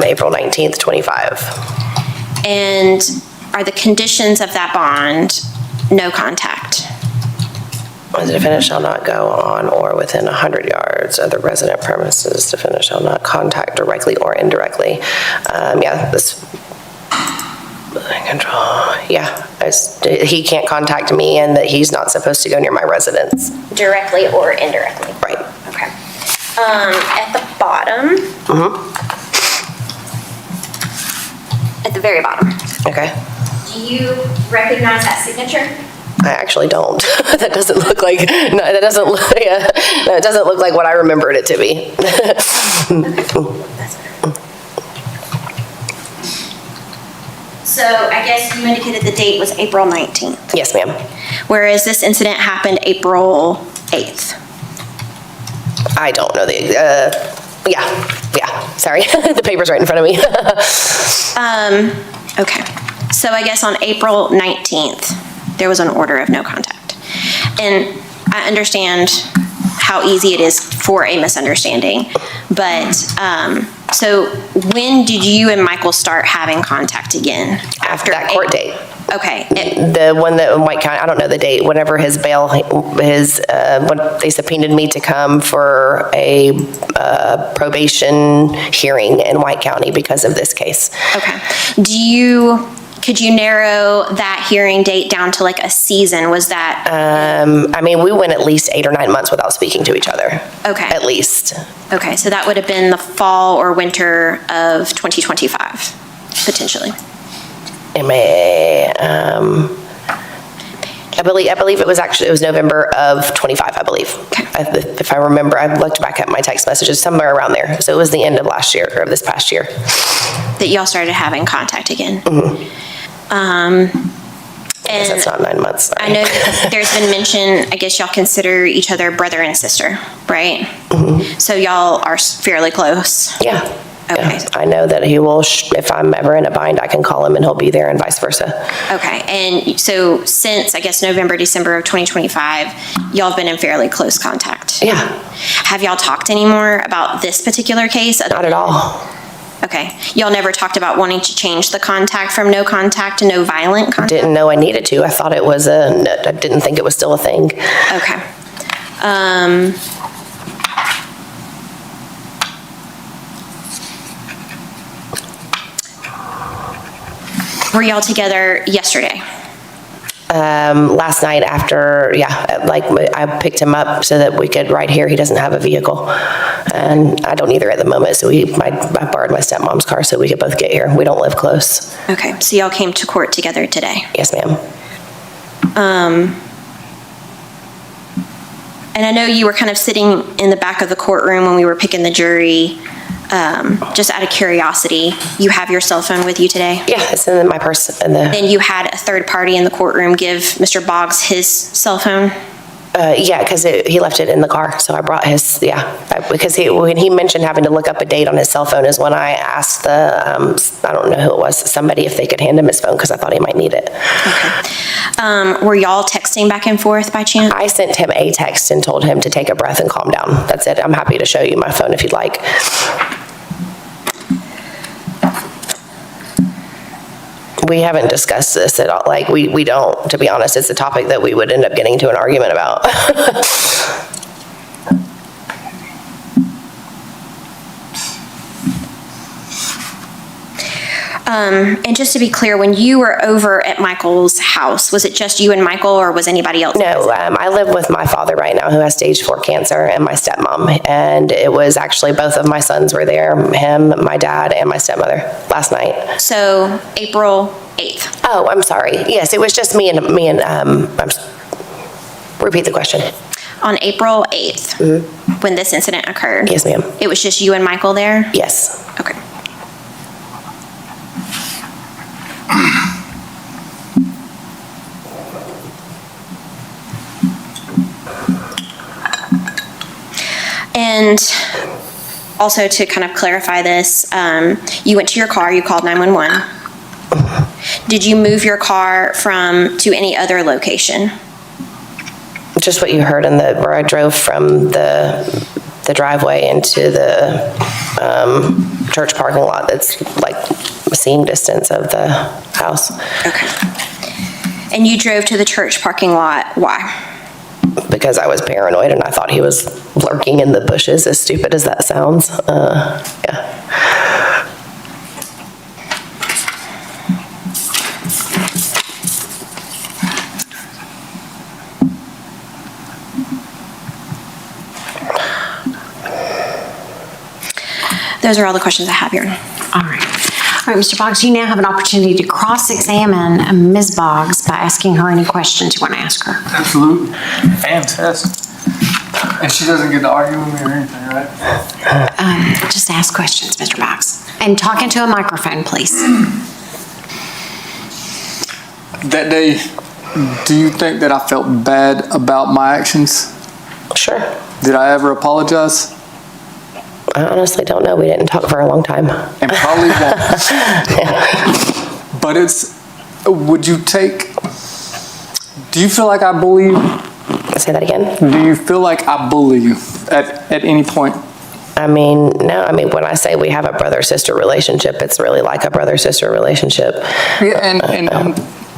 April 19th, 25. And are the conditions of that bond no contact? The defendant shall not go on or within 100 yards of the resident premises. Defendant shall not contact directly or indirectly. He can't contact me, and that he's not supposed to go near my residence. Directly or indirectly? Right. Okay. At the bottom. Mm-hmm. At the very bottom. Okay. Do you recognize that signature? I actually don't. That doesn't look like. No, that doesn't look. Yeah, no, it doesn't look like what I remembered it to be. So I guess you indicated the date was April 19th. Yes, ma'am. Whereas this incident happened April 8th. I don't know the. Yeah. Sorry, the paper's right in front of me. Okay. So I guess on April 19th, there was an order of no contact. And I understand how easy it is for a misunderstanding, but so when did you and Michael start having contact again? After that court date. Okay. The one that in White County, I don't know the date, whenever his bail, when they subpoenaed me to come for a probation hearing in White County because of this case. Okay. Could you narrow that hearing date down to like a season? Was that? We went at least 8 or 9 months without speaking to each other. Okay. At least. Okay, so that would have been the fall or winter of 2025, potentially. I believe it was November of 25, I believe. Okay. If I remember, I looked back at my text messages, somewhere around there. So it was the end of last year, or of this past year. That y'all started having contact again. Mm-hmm. And that's not 9 months. Sorry. I know there's been mention, I guess y'all consider each other brother and sister, right? Mm-hmm. So y'all are fairly close. Yeah. Okay. Yeah. I know that he will, if I'm ever in a bind, I can call him and he'll be there, and vice versa. Okay. And so since, I guess, November, December of 2025, y'all have been in fairly close contact. Yeah. Have y'all talked anymore about this particular case? Not at all. Okay. Y'all never talked about wanting to change the contact from no contact to no violent contact? Didn't know I needed to. I thought it was I didn't think it was still a thing. Okay. Were y'all together yesterday? Last night after, I picked him up so that we could ride here. He doesn't have a vehicle, and I don't either at the moment, so I borrowed my stepmom's car so we could both get here. We don't live close. Okay, so y'all came to court together today. Yes, ma'am. And I know you were kind of sitting in the back of the courtroom when we were picking the jury. Just out of curiosity, you have your cell phone with you today? Yeah, it's in my purse. And you had a third party in the courtroom give Mr. Boggs his cell phone? Yeah, because he left it in the car, so I brought his, because when he mentioned having to look up a date on his cell phone is when I asked I don't know who it was, somebody if they could hand him his phone because I thought he might need it. Okay. Were y'all texting back and forth by chance? I sent him a text and told him to take a breath and calm down. That's it. I'm happy to show you my phone if you'd like. We haven't discussed this at all. Like, we don't, to be honest. It's a topic that we would end up getting into an argument about. And just to be clear, when you were over at Michael's house, was it just you and Michael, or was anybody else? No, I live with my father right now who has stage 4 cancer, and my stepmom. And it was actually both of my sons were there, him, my dad, and my stepmother last night. So April 8th. Oh, I'm sorry. Yes, it was just me and repeat the question. On April 8th, when this incident occurred? Yes, ma'am. It was just you and Michael there? Yes. Okay. And also to kind of clarify this, you went to your car, you called 911. Did you move your car to any other location? Just what you heard where I drove from the driveway into the church parking lot. That's like seeing distance of the house. Okay. And you drove to the church parking lot, why? Because I was paranoid and I thought he was lurking in the bushes, as stupid as that sounds. Yeah. Those are all the questions I have here. All right. All right, Mr. Boggs, you now have an opportunity to cross-examine Ms. Boggs by asking her any questions you want to ask her. Absolutely. Fantastic. And she doesn't get to argue with me or anything, right? Just ask questions, Mr. Boggs. And talk into a microphone, please. That day, do you think that I felt bad about my actions? Sure. Did I ever apologize? I honestly don't know. We didn't talk for a long time. And probably won't. But do you feel like I bully you? Say that again? Do you feel like I bully you at any point? I mean, no. I mean, when I say we have a brother-sister relationship, it's really like a brother-sister relationship. Yeah, and I mean,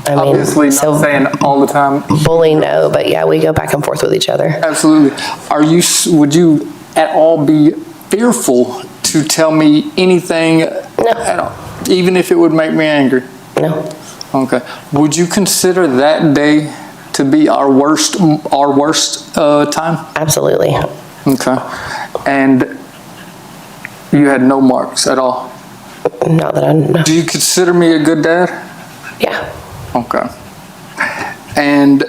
obviously not saying all the time. Bully, no, but yeah, we go back and forth with each other. Absolutely. Would you at all be fearful to tell me anything at all, even if it would make me angry? No. Okay. Would you consider that day to be our worst time? Absolutely. Okay. And you had no marks at all? Not that I know. Do you consider me a good dad? Yeah. Okay. And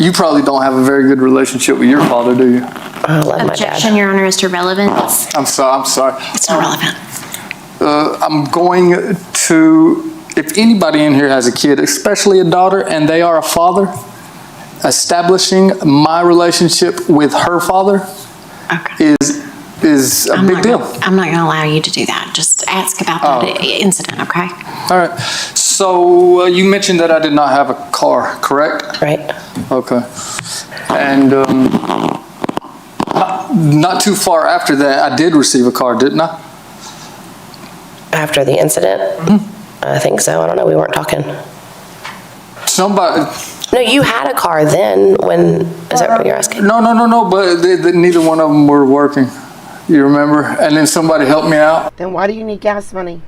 you probably don't have a very good relationship with your father, do you? I love my dad. Objection, Your Honor, is to relevance. I'm sorry. It's not relevant. I'm going to, if anybody in here has a kid, especially a daughter, and they are a father, establishing my relationship with her father is a big deal. I'm not going to allow you to do that. Just ask about that incident, okay? All right. So you mentioned that I did not have a car, correct? Right. Okay. And not too far after that, I did receive a car, didn't I? After the incident? Mm-hmm. I think so. I don't know. We weren't talking. Somebody. No, you had a car then when, is that what you're asking? No, but neither one of them were working. You remember? And then somebody helped me out. Then why do you need gas money?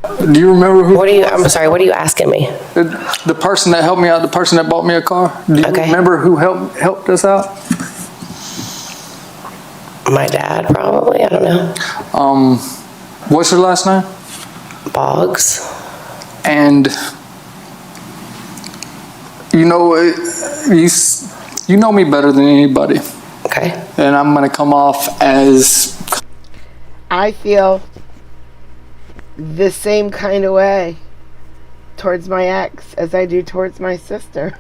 Do you remember who? I'm sorry, what are you asking me? The person that helped me out, the person that bought me a car? Do you Okay. remember who helped us out? My dad, probably, I don't know. What's your last name? Boggs. And you know, you know me better than anybody. Okay. And I'm gonna come off as I feel the same kind of way towards my ex as I do towards my sister.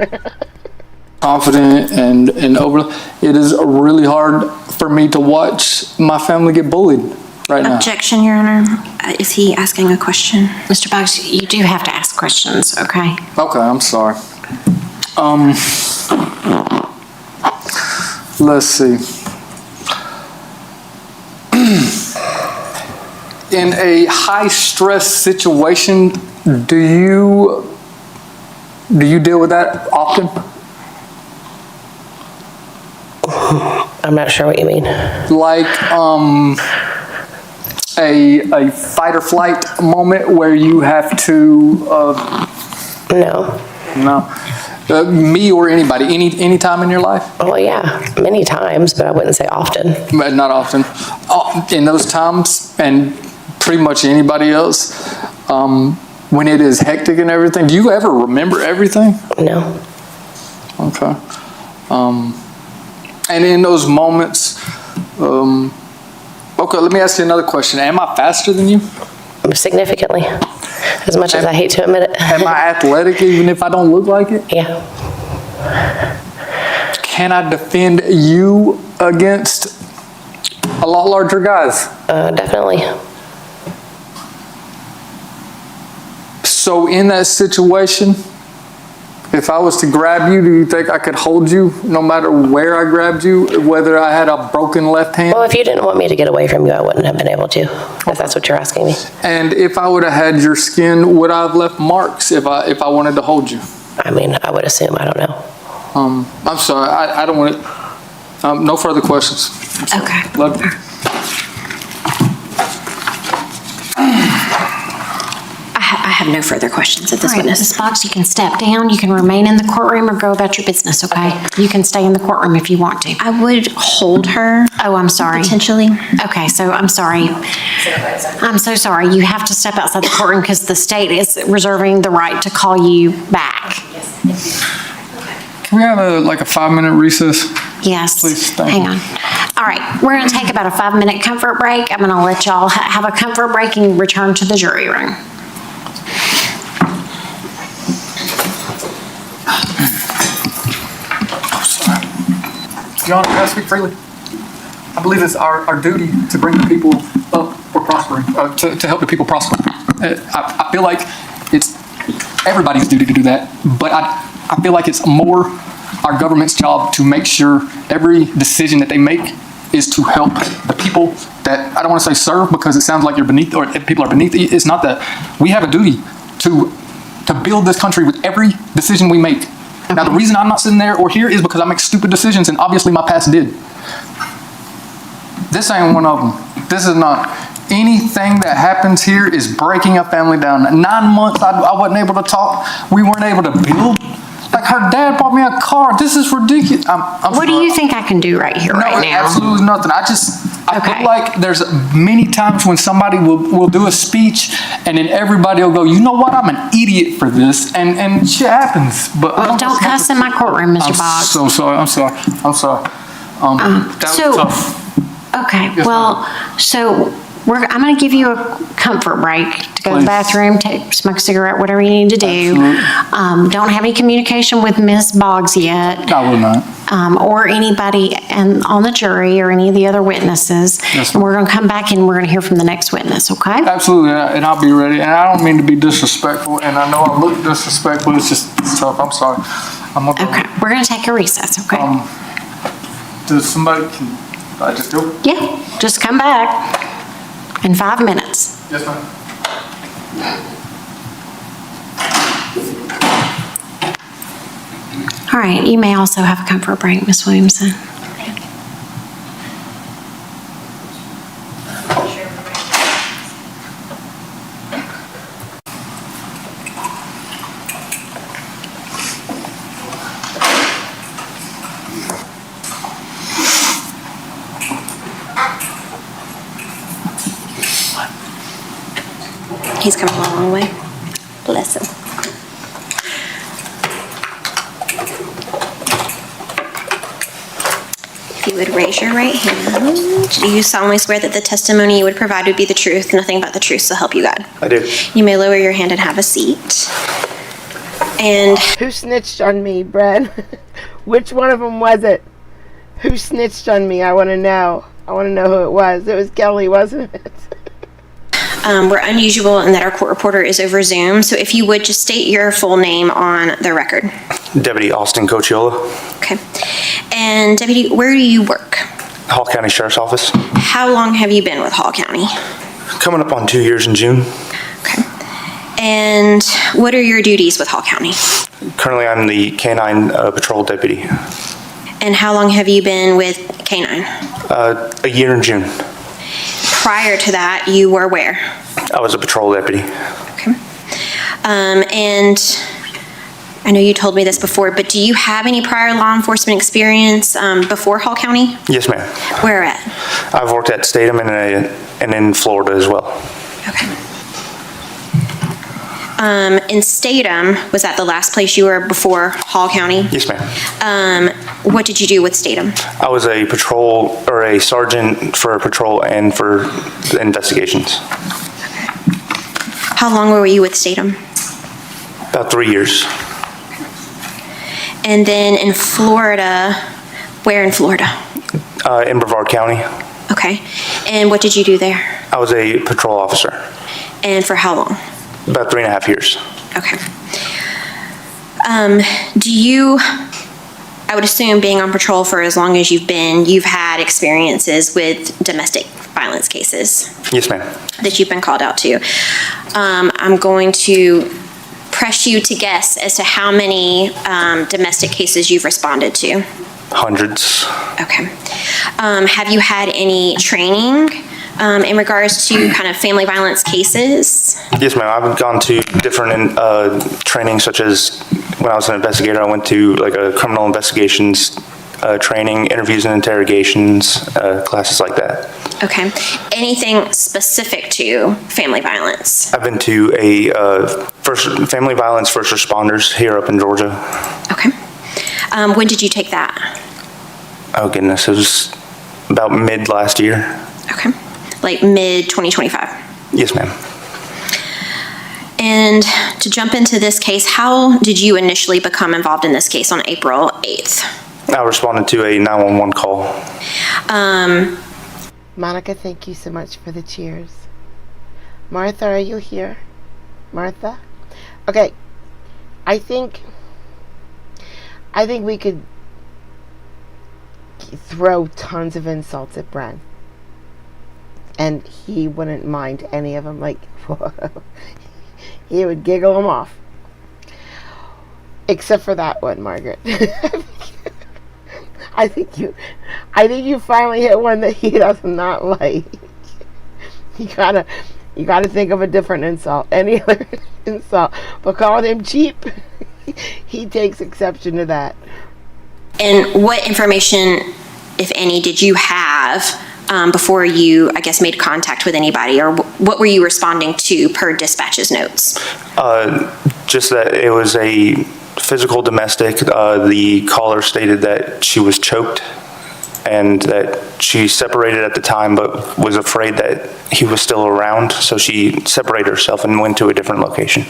confident and over. It is really hard for me to watch my family get bullied right now. Objection, Your Honor. Is he asking a question? Mr. Boggs, you do have to ask questions, okay? Okay, I'm sorry. Let's see. In a high stress situation, do you deal with that often? I'm not sure what you mean. Like a fight or flight moment where you have to No. me or anybody, any time in your life? Well, yeah, many times, but I wouldn't say often. Not often. In those times, and pretty much anybody else, when it is hectic and everything, do you ever remember everything? No. Okay. And in those moments, okay, let me ask you another question. Am I faster than you? Significantly. As much as I hate to admit it. Am I athletic even if I don't look like it? Yeah. Can I defend you against a lot larger guys? Definitely. So in that situation, if I was to grab you, do you think I could hold you no matter where I grabbed you, whether I had a broken left hand? Well, if you didn't want me to get away from you, I wouldn't have been able to, if that's what you're asking me. And if I would have had your skin, would I have left marks if I wanted to hold you? I mean, I would assume, I don't know. I'm sorry, I don't want to, no further questions. Okay. Love you. I have no further questions of this All right, witness. Ms. Ms. Boggs, you can step down, you can remain in the courtroom or go about your business, okay? You can stay in the courtroom if you want to. I would hold her. Oh, I'm sorry. Potentially. Okay, so I'm sorry. I'm so sorry. You have to step outside the courtroom because the state is reserving the right to call you back. Can we have a 5-minute recess? Yes. Please, thank Hang you. on. All right, we're going to take about a 5-minute comfort break. I'm going to let y'all have a comfort break and return to the jury room. Your Honor, can I speak freely? I believe it's our duty to bring the people up for prospering, to help the people prosper. I feel like it's everybody's duty to do that, but I feel like it's more our government's job to make sure every decision that they make is to help the people that, I don't want to say serve because it sounds like you're beneath, or people are beneath. It's not that. We have a duty to build this country with every decision we make. Now, the reason I'm not sitting there or here is because I make stupid decisions, and obviously my past did. This ain't one of them. This is not. Anything that happens here is breaking a family down. 9 months, I wasn't able to talk. We weren't able to build. Like, her dad bought me a car. This is ridiculous. What do you think I can do right here, right now? Absolutely nothing. I feel like there's many times when somebody will do a speech and then everybody will go, you know what, I'm an idiot for this, and shit happens. But Well, don't cuss in my courtroom, Mr. Boggs. So sorry. I'm sorry. That was tough. Okay, Yes, well, so I'm going to give you a comfort break to go to the Please. bathroom, smoke a cigarette, whatever you need to do. Don't have any communication with Ms. Boggs yet. I will not. Or anybody on the jury or any of the other witnesses. Yes, And we're going to come back and we're going to hear from the next witness, okay? Absolutely, and I'll be ready. And I don't mean to be disrespectful, and I know I look disrespectful. It's tough. I'm sorry. I'm gonna go. Okay, we're going to take a recess, okay? Does somebody, can I just go? Yeah, just come back in 5 minutes. Yes, ma'am. All right, you may also have a comfort break, Ms. Williamson. He's come a long way. Bless him. If you would raise your right hand. Do you solemnly swear that the testimony you would provide would be the truth, nothing but the truth, so help you God? I do. You may lower your hand and have a seat. And Who snitched on me, Brad? Which one of them was it? Who snitched on me? I want to know. I want to know who it was. It was Kelly, wasn't it? we're unusual in that our court reporter is over Zoom, so if you would just state your full name on the record. Deputy Austin Cochiola, Okay. And Deputy, where do you work? Hall County Sheriff's Office. How long have you been with Hall County? Coming up on 2 years in June. Okay. And what are your duties with Hall County? Currently, I'm the K-9 patrol deputy. And how long have you been with K-9? A year in June. Prior to that, you were where? I was a patrol deputy. Okay. And I know you told me this before, but do you have any prior law enforcement experience before Hall County? Yes, ma'am. Where at? I've worked at Statham and in Florida as well. Okay. In Statham, was that the last place you were before Hall County? Yes, ma'am. What did you do with Statham? I was a patrol or a sergeant for patrol and for investigations. How long were you with Statham? About 3 years. And then in Florida, where in Florida? In Brevard County. Okay. And what did you do there? I was a patrol officer. And for how long? About 3.5 years. Okay. I would assume being on patrol for as long as you've had experiences with domestic violence cases. Yes, ma'am. That you've been called out to. I'm going to press you to guess as to how many domestic cases you've responded to. Hundreds. Okay. Have you had any training in regards to kind of family violence cases? Yes, ma'am. I've gone to different training, such as when I was an investigator, I went to like a criminal investigations training, interviews and interrogations, classes like that. Okay. Anything specific to family violence? I've been to a family violence first responders here up in Georgia. Okay. When did you take that? Oh goodness, it was about mid last year. Okay. Like mid 2025? Yes, ma'am. And to jump into this case, how did you initially become involved in this case on April 8th? I responded to a 911 call. Monica, thank you so much for the cheers. Martha, are you here? Martha? Okay. I think we could throw tons of insults at Bren. And he wouldn't mind any of them. Like, he would giggle them off. Except for that one, Margaret. I think you finally hit one that he does not like. You gotta think of a different insult. Any other insult. But calling him cheap, he takes exception to that. And what information, if any, did you have before you, I guess, made contact with anybody? Or what were you responding to per dispatch's notes? Just that it was a physical domestic. The caller stated that she was choked and that she separated at the time but was afraid that he was still around, so she separated herself and went to a different location.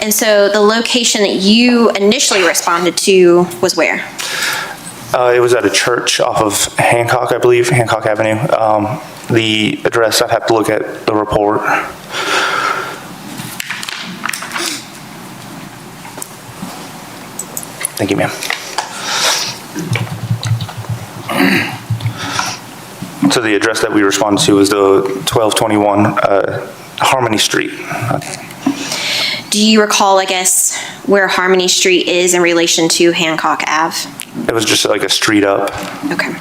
And so the location that you initially responded to was where? It was at a church off of Hancock, I believe, Hancock Avenue. The address, I'd have to look at the report. Thank you, ma'am. So the address that we responded to was the 1221 Harmony Street. Do you recall, I guess, where Harmony Street is in relation to Hancock Ave? It was just like a street up. Okay.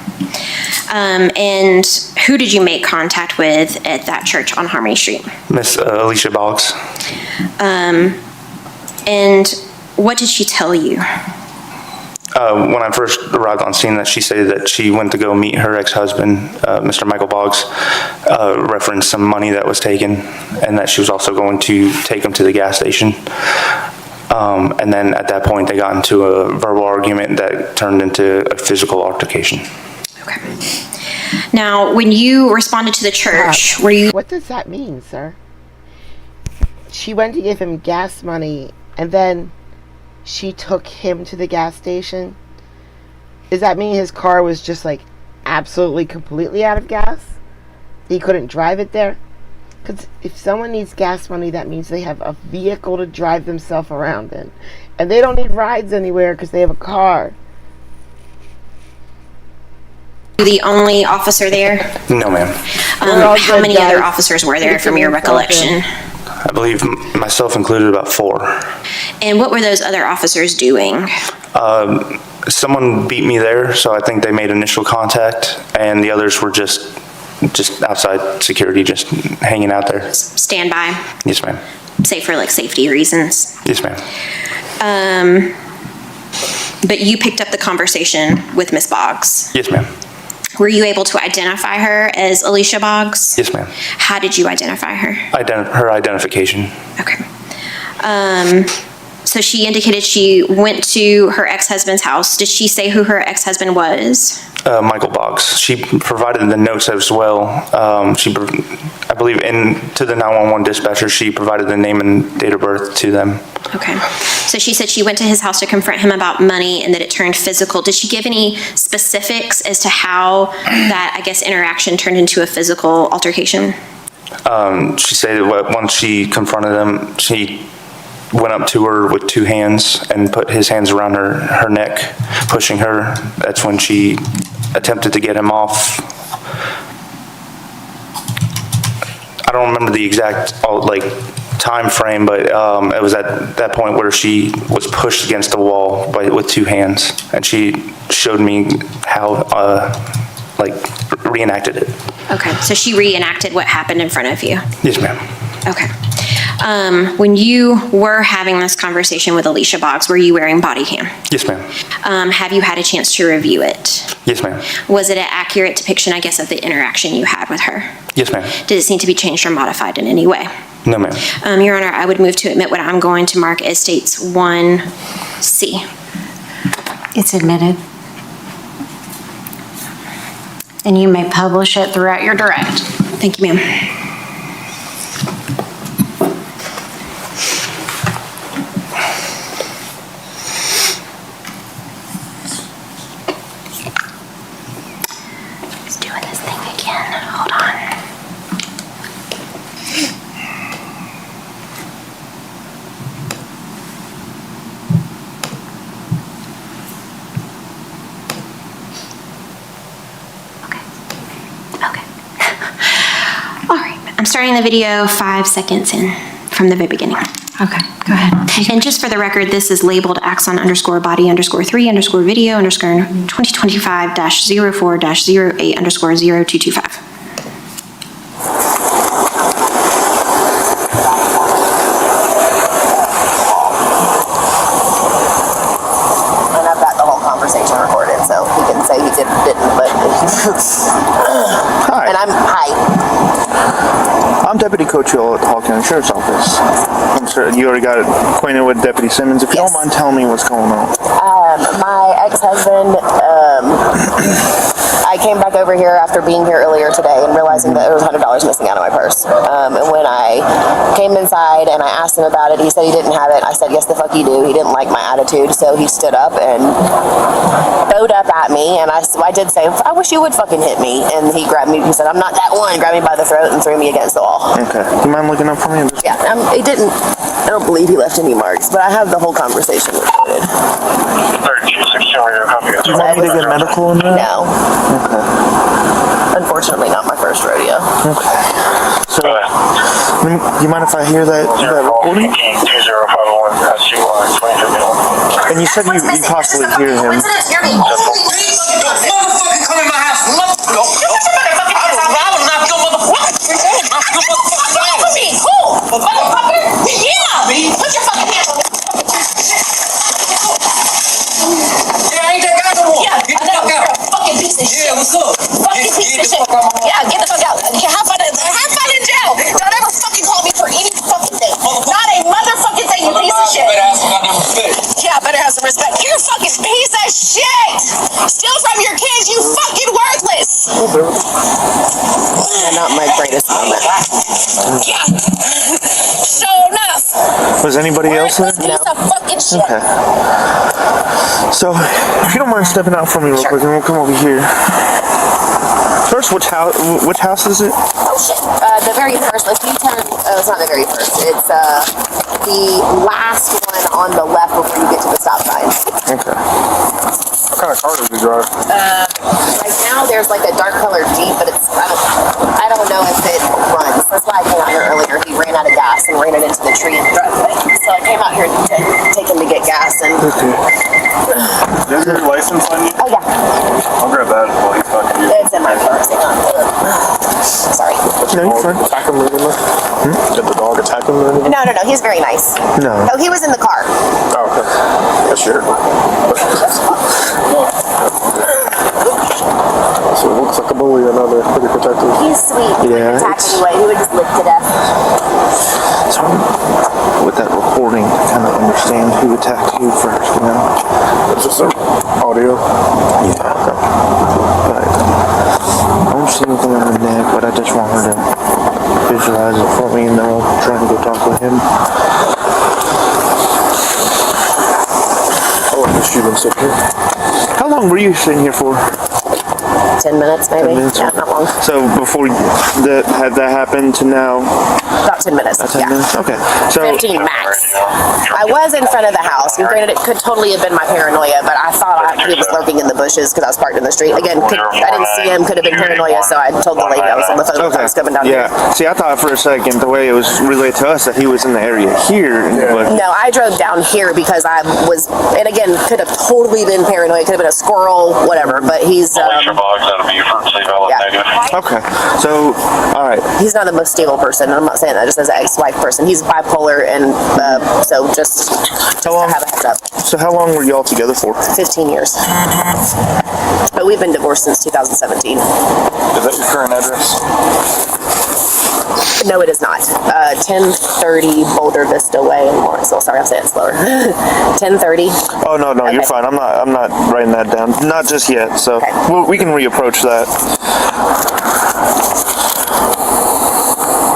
And who did you make contact with at that church on Harmony Street? Miss Alicia Boggs. And what did she tell you? When I first arrived on scene, that she stated that she went to go meet her ex-husband, Mr. Michael Boggs, referenced some money that was taken, and that she was also going to take him to the gas station. And then at that point, they got into a verbal argument that turned into a physical altercation. Okay. Now, when you responded to the church, were you... What does that mean, sir? She went to give him gas money, and then she took him to the gas station. Does that mean his car was just like absolutely completely out of gas? He couldn't drive it there? Because if someone needs gas money, that means they have a vehicle to drive themselves around in. And they don't need rides anywhere because they have a car. the only officer there? No, ma'am. How many other officers were there from your recollection? I believe myself included about 4. And what were those other officers doing? Someone beat me there, so I think they made initial contact, and the others were just outside security, just hanging out there. Standby? Yes, ma'am. Say for like safety reasons? Yes, ma'am. But you picked up the conversation with Ms. Boggs? Yes, ma'am. Were you able to identify her as Alicia Boggs? Yes, ma'am. How did you identify her? Her identification. Okay. So she indicated she went to her ex-husband's house. Did she say who her ex-husband was? Michael Boggs. She provided the notes as well. I believe to the 911 dispatcher, she provided the name and date of birth to them. Okay. So she said she went to his house to confront him about money and that it turned physical. Did she give any specifics as to how that, I guess, interaction turned into a physical altercation? She said that once she confronted him, she went up to her with 2 hands and put his hands around her neck, pushing her. That's when she attempted to get him off. I don't remember the exact time frame, but it was at that point where she was pushed against the wall with 2 hands, and she showed me how reenacted it. Okay, so she reenacted what happened in front of you? Yes, ma'am. Okay. When you were having this conversation with Alicia Boggs, were you wearing body cam? Yes, ma'am. Have you had a chance to review it? Yes, ma'am. Was it an accurate depiction, I guess, of the interaction you had with her? Yes, ma'am. Did it seem to be changed or modified in any way? No, ma'am. Your Honor, I would move to admit what I'm going to mark as States 1C. It's admitted. And you may publish it throughout your direct. Thank you, ma'am. He's doing this thing again. Hold on. Okay. All right. I'm starting the video 5 seconds in from the very beginning. Okay, go ahead. And just for the record, this is labeled axon_body_3_video_ 2025-04-08_0225. And I've got the whole conversation recorded, so he can say he didn't, but. Hi. And hi. I'm Deputy Cochiol at the Hall County Sheriff's Office. I'm certain you already got acquainted with Deputy Simmons. If you don't mind telling me what's going on. My ex-husband, I came back over here after being here earlier today and realizing that there was $100 missing out of my purse. And when I came inside and I asked him about it, he said he didn't have it. I said, yes, the fuck you do. He didn't like my attitude, so he stood up and bowed up at me. And I did say, I wish you would fucking hit me. And he grabbed me, he said, I'm not that one, grabbed me by the throat and threw me against the wall. Okay. Do you mind looking up for me? Yeah, he didn't, I don't believe he left any marks, but I have the whole conversation recorded. Do you want me to get medical in that? No. Okay. Unfortunately, not my first rodeo. Okay. So, do you mind if I hear that recording? And you said you possibly hear him. Motherfucker, come in my house. I will knock your motherfucker. Cool. Motherfucker. Yeah, B. Put your fucking hands on me. Yeah, Not my greatest moment. Sure enough. Was anybody else there? Piece of fucking shit. Okay. So, if you don't mind stepping out for me real quick, and we'll come over here. First, which house is it? Oh shit. The very first, like you turn, it's not the very first, it's the last one on the left before you get to the stop sign. Okay. What kind of car did you drive? Right now there's like a dark colored Jeep, but it's, I don't know if it runs. That's why I came out here earlier. He ran out of gas and ran it into the tree in the driveway. So I came out here to take him to get gas and... Okay. Do you have your license on you? Oh yeah. I'll grab that while he's talking to you. It's in my purse. Sorry. No, you're fine. Attack him or anything? Did the dog attack him or anything? No, he's very nice. No. Oh, he was in the car. Oh, okay. Yeah, sure. So it looks like a bully and they're pretty protective. He's sweet. He Yeah, wouldn't attack it's- anyway. He would just lick to death. It's hard with that recording to kind of understand who attacked who first, you know? It's just audio. Yeah. But I don't see anything on the neck, but I just want her to visualize it for me, and then we'll try and go talk with him. Oh, I guess you've been sitting here. How long were you sitting here for? 10 minutes, maybe. 10 minutes? Yeah, not long. So before had that happened to now? About 10 minutes. About 10 minutes? Okay. So 15 max. I was in front of the house, and granted, it could totally have been my paranoia, but I thought he was lurking in the bushes because I was parked in the street. Again, I didn't see him, could have been paranoia, so I told the lady I was on the phone with I was coming down here. See, I thought for a second the way it was relayed to us that he was in the area here. No, I drove down here because I was, and again, could have totally been paranoid, could have been a squirrel, whatever, but he's, Okay, so, alright. he's not the most stable person, and I'm not saying that just as an ex-wife person. He's bipolar, and so just to have a heads up. So how long were y'all together for? 15 years. But we've been divorced since 2017. Is that your current address? No, it is not. 1030 Boulder Vista Way in Lawrenceville. Sorry, I'm saying it slower. 1030. Oh, no, Okay. you're fine. I'm not writing that down. Not just yet, so we can reapproach that.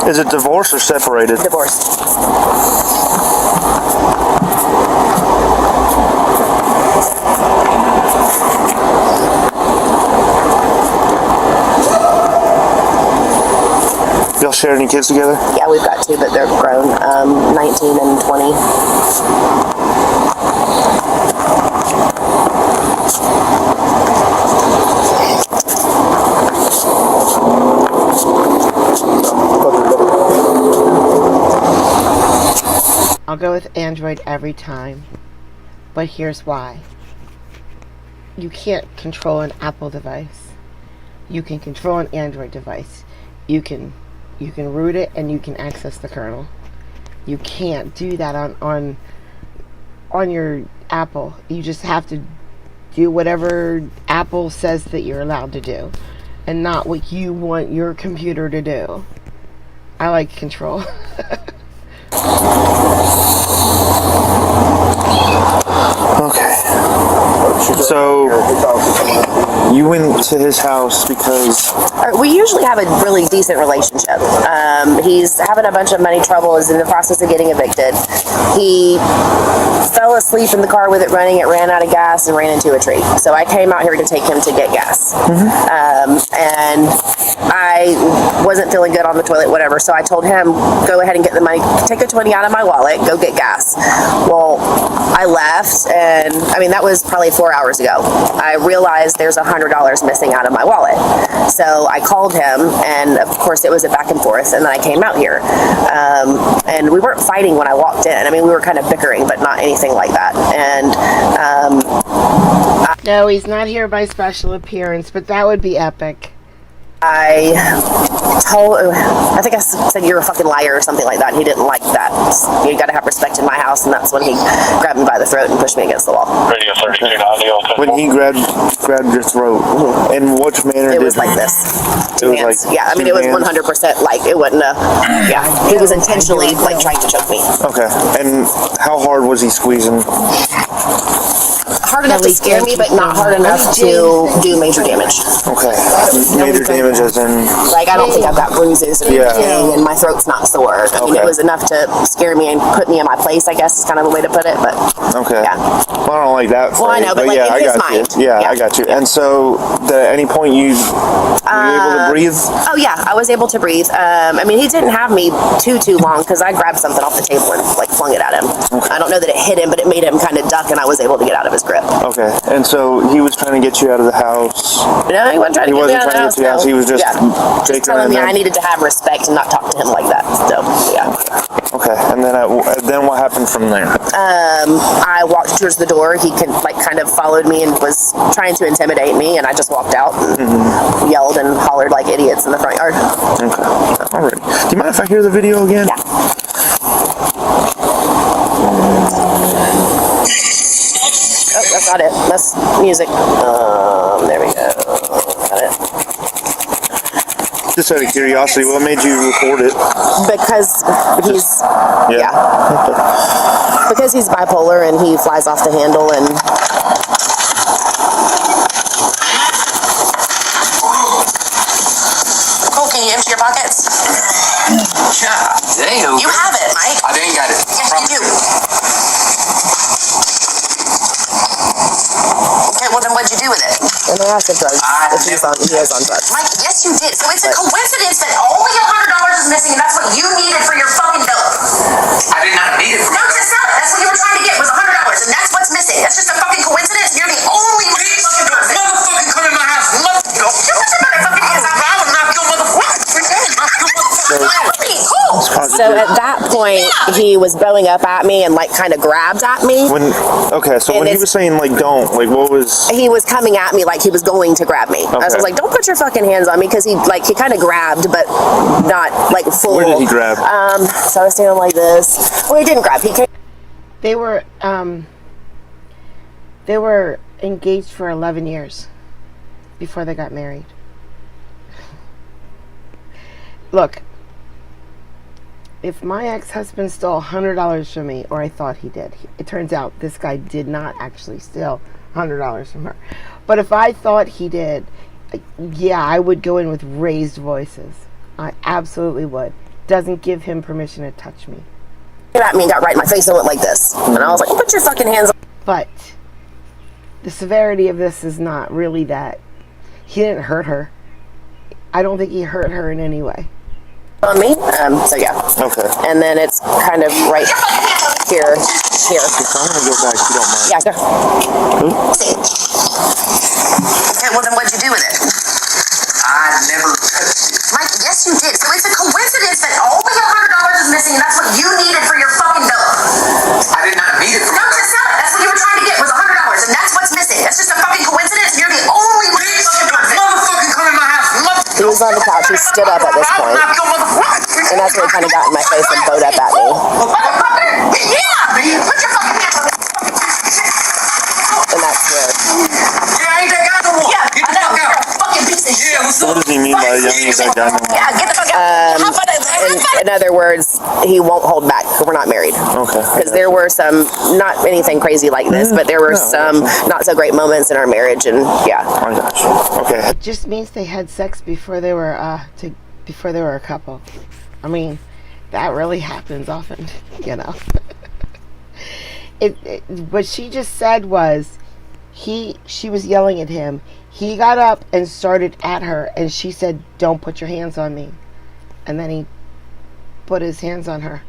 Is it divorced or separated? Divorced. Y'all share any kids together? Yeah, we've got two, but they're grown, 19 and 20. I'll go with Android every time, but here's why. You can't control an Apple device. You can control an Android device. You can root it and you can access the kernel. You can't do that on your Apple. You just have to do whatever Apple says that you're allowed to do, and not what you want your computer to do. I like control. Okay. So you went to his house because We usually have a really decent relationship. He's having a bunch of money trouble, is in the process of getting evicted. He fell asleep in the car with it running, it ran out of gas and ran into a tree. So I came out here to take him to get gas. And I wasn't feeling good on the toilet, whatever, so I told him, go ahead and get the money, take a 20 out of my wallet, go get gas. Well, I left, and I mean, that was probably 4 hours ago. I realized there's $100 missing out of my wallet. So I called him, and of course it was a back and forth, and then I came out here. And we weren't fighting when I walked in. I mean, we were kind of bickering, but not anything like that. And no, he's not here by special appearance, but that would be epic. I think I said you're a fucking liar or something like that, and he didn't like that. You gotta have respect in my house, and that's when he grabbed me by the throat and pushed me against the wall. Radio 3290. when he grabbed your throat, in which manner It was like this. It was Hands. like Yeah, I mean, it was 100% like, it wasn't yeah, he was intentionally like trying to choke me. Okay, and how hard was he squeezing? hard enough to Kelly, scare thank me, you but so not hard much. enough to do major damage. Okay. Major damage as in. Like, I don't think I've got bruises or Yeah. anything, and my throat's not sore. I mean, Okay. it was enough to scare me and put me in my place, I guess is kind of a way to put it, but. Okay. Yeah. Well, I don't like that. Well, I know, but like, yeah, in I his got mind. you. Yeah, Yeah. I got you. And so, at any point were you able to breathe? Oh yeah, I was able to breathe. I mean, he didn't have me too long because I grabbed something off the table and like flung it at him. Okay. I don't know that it hit him, but it made him kind of duck, and I was able to get out of his grip. Okay. And so he was trying to get you out of the house. No, he wasn't trying to get me out of the house. He was just Just taking telling me her in I needed to have respect and not talk to him like that. So yeah. Okay. And then what happened from there? I walked towards the door. He kind of followed me and was trying to intimidate me, and I just walked out and yelled and hollered like idiots in the front yard. Okay. All right. Do you mind if I hear the video again? Yeah. Oh, that's not it. That's music. There we go. Got it. Just out of curiosity, what made you record it? Because he's because he's bipolar and he flies off the handle and. Cool, can you empty your pockets? God damn. You have it, Mike. I didn't got it. Yes, you do. Okay, well then what'd you do with it? And they asked if drugs. If he is on drugs. Mike, yes you did. So it's a coincidence that only $100 is missing and that's what you needed for your fucking bill. I did not need it for No, just sell it. That's what you were trying to get was $100 and that's what's missing. That's just a fucking coincidence. You're the only fucking person. Motherfucking come in my house. You put your motherfucking hands on me. I will knock your motherfucker. So at that point, he was bowing up at me and like kind of grabbed at me. When he was saying like don't, like what was? He was coming at me like he was going to grab me. I was Okay. like, don't put your fucking hands on me, because he kind of grabbed, but not like full. Where did he grab? So I was standing like this. Well, he didn't grab. He came. They were engaged for 11 years before they got married. Look, if my ex-husband stole $100 from me, or I thought he did, it turns out this guy did not actually steal $100 from her. But if I thought he did, yeah, I would go in with raised voices. I absolutely would. Doesn't give him permission to touch me. At me and got right in my face and went like this. And I was like, put your fucking hands on. But the severity of this is not really that. He didn't hurt her. I don't think he hurt her in any way. On me. So yeah. Okay. And then it's kind of right here. I'm gonna go back if you don't mind. Yeah, go. Okay, well then what'd you do with it? I never touched it. Mike, yes you did. So it's a coincidence that only $100 is missing and that's what you needed for your fucking bill. I did not need it for No, just sell it. That's what you were trying to get was $100 and that's what's missing. That's just a fucking coincidence and you're the only fucking person. Motherfucking come in my house. He was on the couch. He stood up at this point. And that's where he kind of got in my face and bowed up at me. Motherfucker! Yeah! Put your fucking hands on me. And that's where. Yeah, ain't that guy no more. Yeah, Get I the know. fuck You're out. a fucking piece of shit. Yeah, what's What up? does he mean by young ain't that guy no more? Yeah, get the fuck out. In other words, he won't hold back. We're not married. Okay. Because there were some, not anything crazy like this, but there were some not so great moments in our marriage, and yeah. I got you. Okay. It just means they had sex before they were a couple. I mean, that really happens often, you know. What she just said was, she was yelling at him. He got up and started at her, and she said, "Don't put your hands on me." And then he put his hands on her.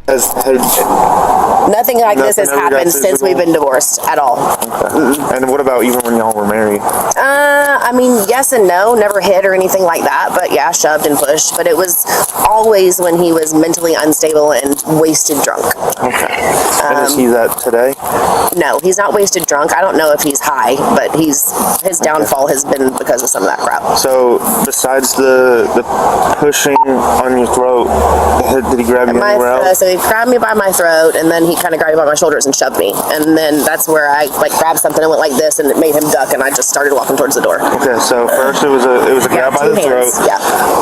Nothing like this has Nothing ever got happened since physical? we've been divorced at all. Okay. And what about even when y'all were married? I mean, yes and no. Never hit or anything like that, but yeah, shoved and pushed. But it was always when he was mentally unstable and wasted drunk. Okay. And is he that today? No, he's not wasted drunk. I don't know if he's high, but his downfall has been because of some of that crap. So besides the pushing on your throat, did he grab you anywhere else? So he grabbed me by my throat, and then he kind of grabbed me by my shoulders and shoved me. And then that's where I like grabbed something and went like this, and it made him duck, and I just started walking towards the door. Okay, so first it was a grab by the throat. Yeah.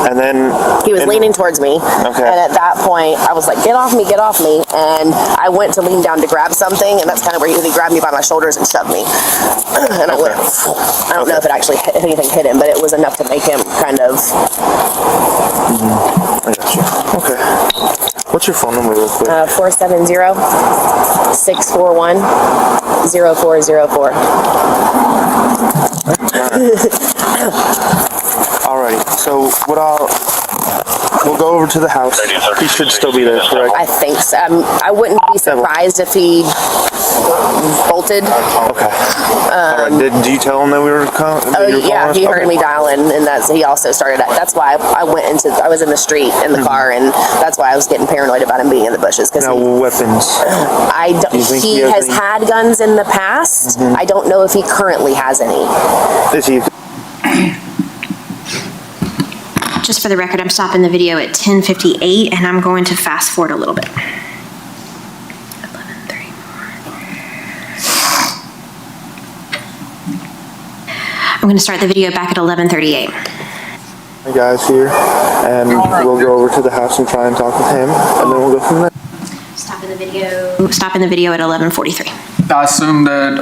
And then he was leaning towards me. Okay. And at that point, I was like, get off me, get off me. And I went to lean down to grab something, and that's kind of where he grabbed me by my shoulders and shoved me. And I went, I don't know if it actually if anything hit him, but it was enough to make him kind of. I got you. Okay. What's your phone number real quick? 470-641-0404. Alrighty, so we'll go over to the house. He should still be there, correct? I think so. I wouldn't be surprised if he bolted. Okay. Alright, did you tell him that we were calling? Yeah, he heard me dialing, and he also started. That's why I was in the street in the car, and that's why I was getting paranoid about him being in the bushes. Now, weapons. He has had guns in the past. I don't know if he currently has any. Is he? Just for the record, I'm stopping the video at 10:58, and I'm going to fast forward a little bit. 11:34. I'm going to start the video back at 11:38. The guy's here, and we'll go over to the house and try and talk with him, and then we'll go from there. Stopping the video at 11:43. I assume that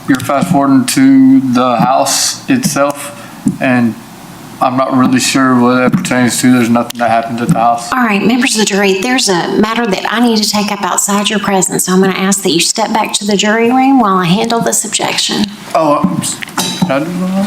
you're fast forwarding to the house itself, and I'm not really sure what that pertains to. There's nothing that happened at the house. All right, members of the jury, there's a matter that I need to take up outside your presence. So I'm going to ask that you step back to the jury room while I handle this objection. Oh, I don't know.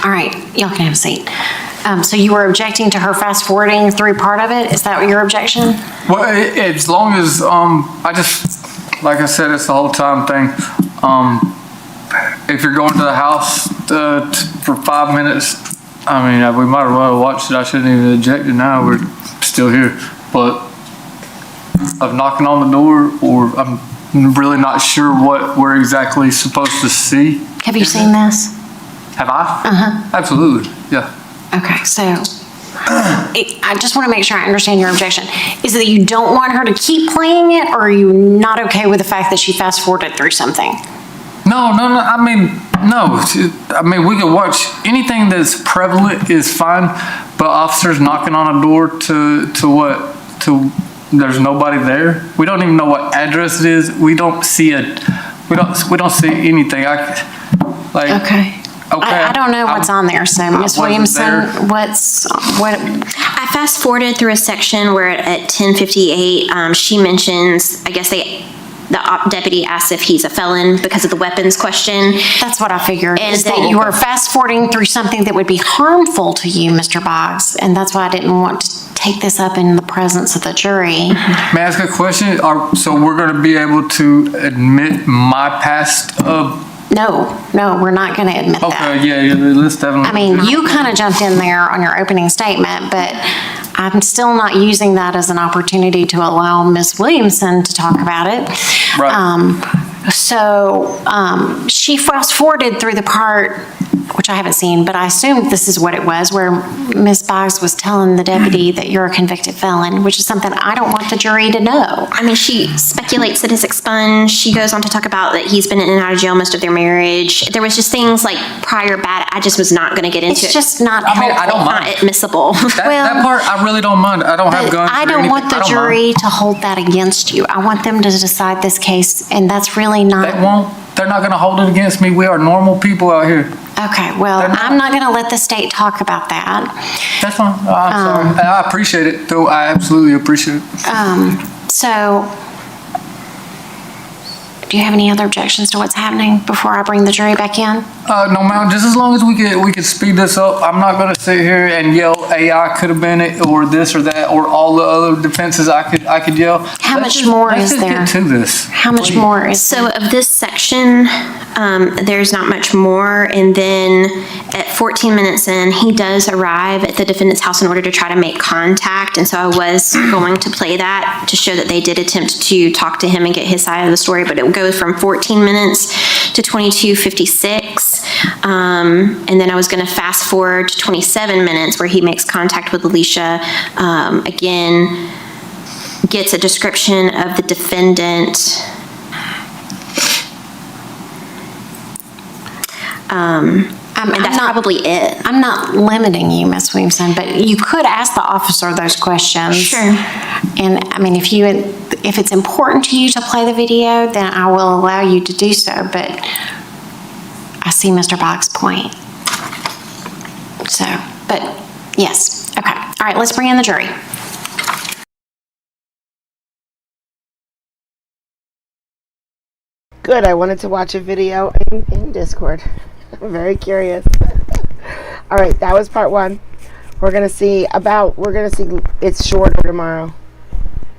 All right, y'all can have a seat. So you were objecting to her fast forwarding through part of it? Is that your objection? Well, as long as, I just, like I said, it's the whole time thing. If you're going to the house for 5 minutes, I mean, we might as well watch it. I shouldn't even object it now. We're still here. But of knocking on the door, or I'm really not sure what we're exactly supposed to see. Have you seen this? Have I? Uh-huh. Absolutely, yeah. Okay, so I just want to make sure I understand your objection. Is it that you don't want her to keep playing it, or are you not okay with the fact that she fast forwarded through something? No, I mean, no. I mean, we can watch anything that's prevalent is fine, but officers knocking on a door to there's nobody there. We don't even know what address it is. We don't see we don't see anything. Okay. I don't know what's on there, so Ms. Williamson, I fast forwarded through a section where at 10:58, she mentions, I guess the deputy asks if he's a felon because of the weapons question. That's what I figured, is that you were fast forwarding through something that would be harmful to you, Mr. Boggs, and that's why I didn't want to take this up in the presence of the jury. May I ask a question? So we're going to be able to admit my past No, we're not going to admit that. Okay, yeah, let's definitely. I mean, you kind of jumped in there on your opening statement, but I'm still not using that as an opportunity to allow Ms. Williamson to talk about it. Right. She fast forwarded through the part, which I haven't seen, but I assume this is what it was, where Ms. Boggs was telling the deputy that you're a convicted felon, which is something I don't want the jury to know. I mean, she speculates that it's expunged. She goes on to talk about that he's been in and out of jail most of their marriage. There was just things like prior bad. I just was not going to get into it. It's just not helpful. I don't mind. Not admissible. That part, I really don't mind. I don't have guns. I don't want the jury to hold that against you. I want them to decide this case, and that's really not. They're not going to hold it against me. We are normal people out here. Okay, well, I'm not going to let the state talk about that. That's fine. I'm sorry. I appreciate it, though. I absolutely appreciate it. So, do you have any other objections to what's happening before I bring the jury back in? No, ma'am, just as long as we could speed this up. I'm not gonna sit here and yell AI could have been it, or this or that, or all the other defenses I could yell. How much more is there? Let's just get to this. How much more is So of this section, there's not much more. And then at 14 minutes in, he does arrive at the defendant's house in order to try to make contact. And so I was going to play that to show that they did attempt to talk to him and get his side of the story, but it goes from 14 minutes to 22:56. And then I was going to fast forward to 27 minutes where he makes contact with Alicia. Again, gets a description of the defendant. And that's probably it. I'm not limiting you, Ms. Williamson, but you could ask the officer those questions. Sure. And I mean, if it's important to you to play the video, then I will allow you to do so, but I see Mr. Boggs' point. So, but yes, okay. All right, let's bring in the jury. Good, I wanted to watch a video in Discord. I'm very curious. All right, that was part one. We're gonna see it's shorter tomorrow.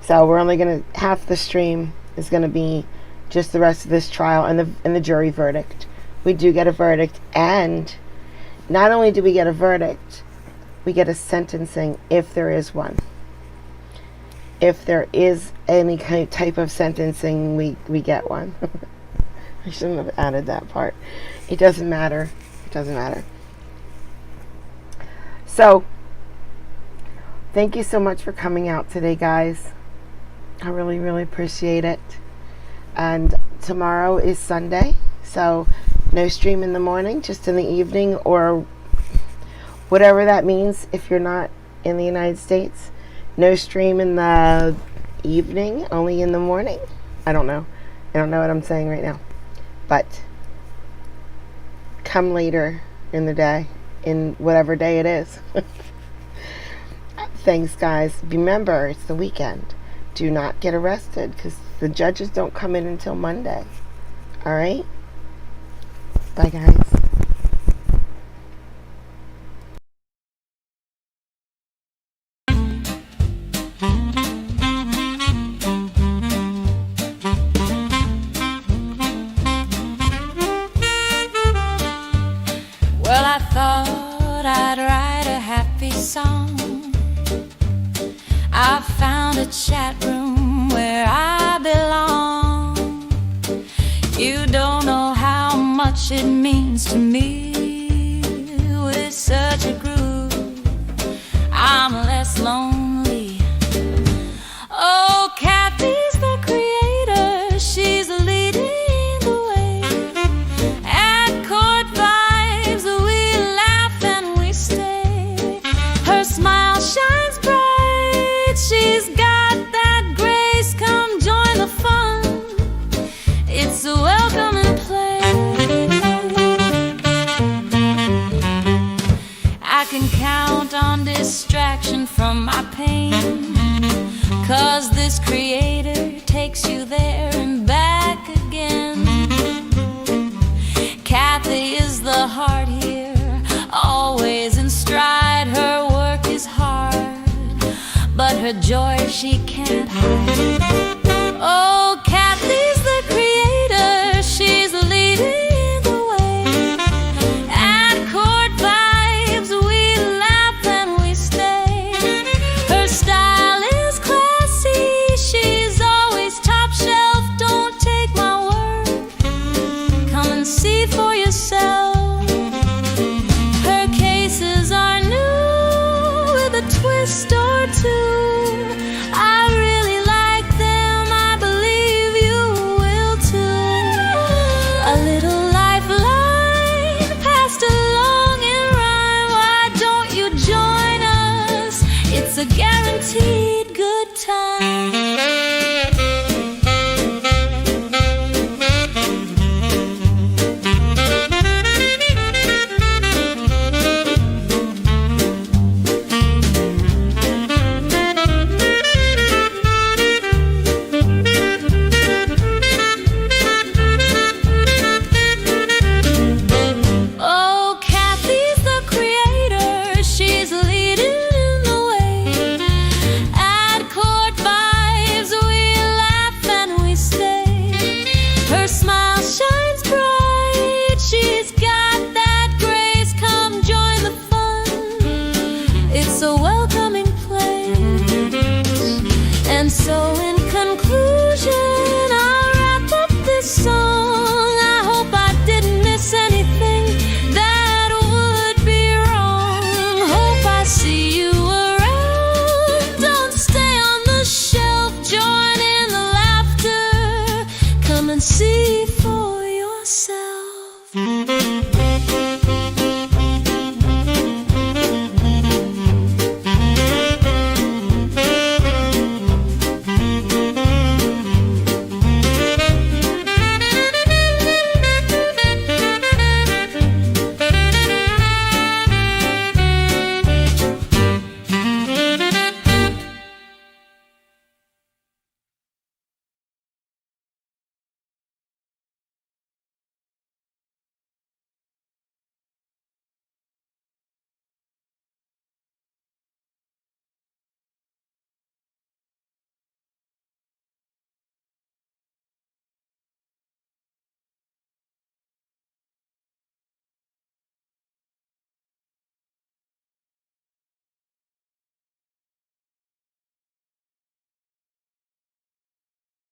So we're only gonna, half the stream is gonna be just the rest of this trial and the jury verdict. We do get a verdict, and not only do we get a verdict, we get a sentencing if there is one. If there is any kind of type of sentencing, we get one. I shouldn't have added that part. It doesn't matter. It doesn't matter. So, thank you so much for coming out today, guys. I really, really appreciate it. And tomorrow is Sunday, so no stream in the morning, just in the evening, or whatever that means if you're not in the United States. No stream in the evening, only in the morning. I don't know. I don't know what I'm saying right now. But come later in the day, in whatever day it is. Thanks, guys. Remember, it's the weekend. Do not get arrested, because the judges don't come in until Monday. All right? Bye, guys. Well, I thought I'd write a happy song. I found a chat room where I belong. You don't know how much it means to me. With such a groove, I'm less lonely. Oh, Kathy's the creator, she's leading the way. At Court Vibes, we laugh and we stay. Her smile shines bright, she's got that grace. Come join the fun, it's a welcome and play. I can count on distraction from my pain, 'cause this creator takes you there and back again. Kathy is the heart here, always in stride. Her work is hard, but her joy she can't hide. Oh, Kathy's the creator, she's leading the way. At Court Vibes, we laugh and we stay. Her style is classy, she's always top shelf. Don't take my word, come and see for yourself. Her cases are new with a twist or two. I really like them, she's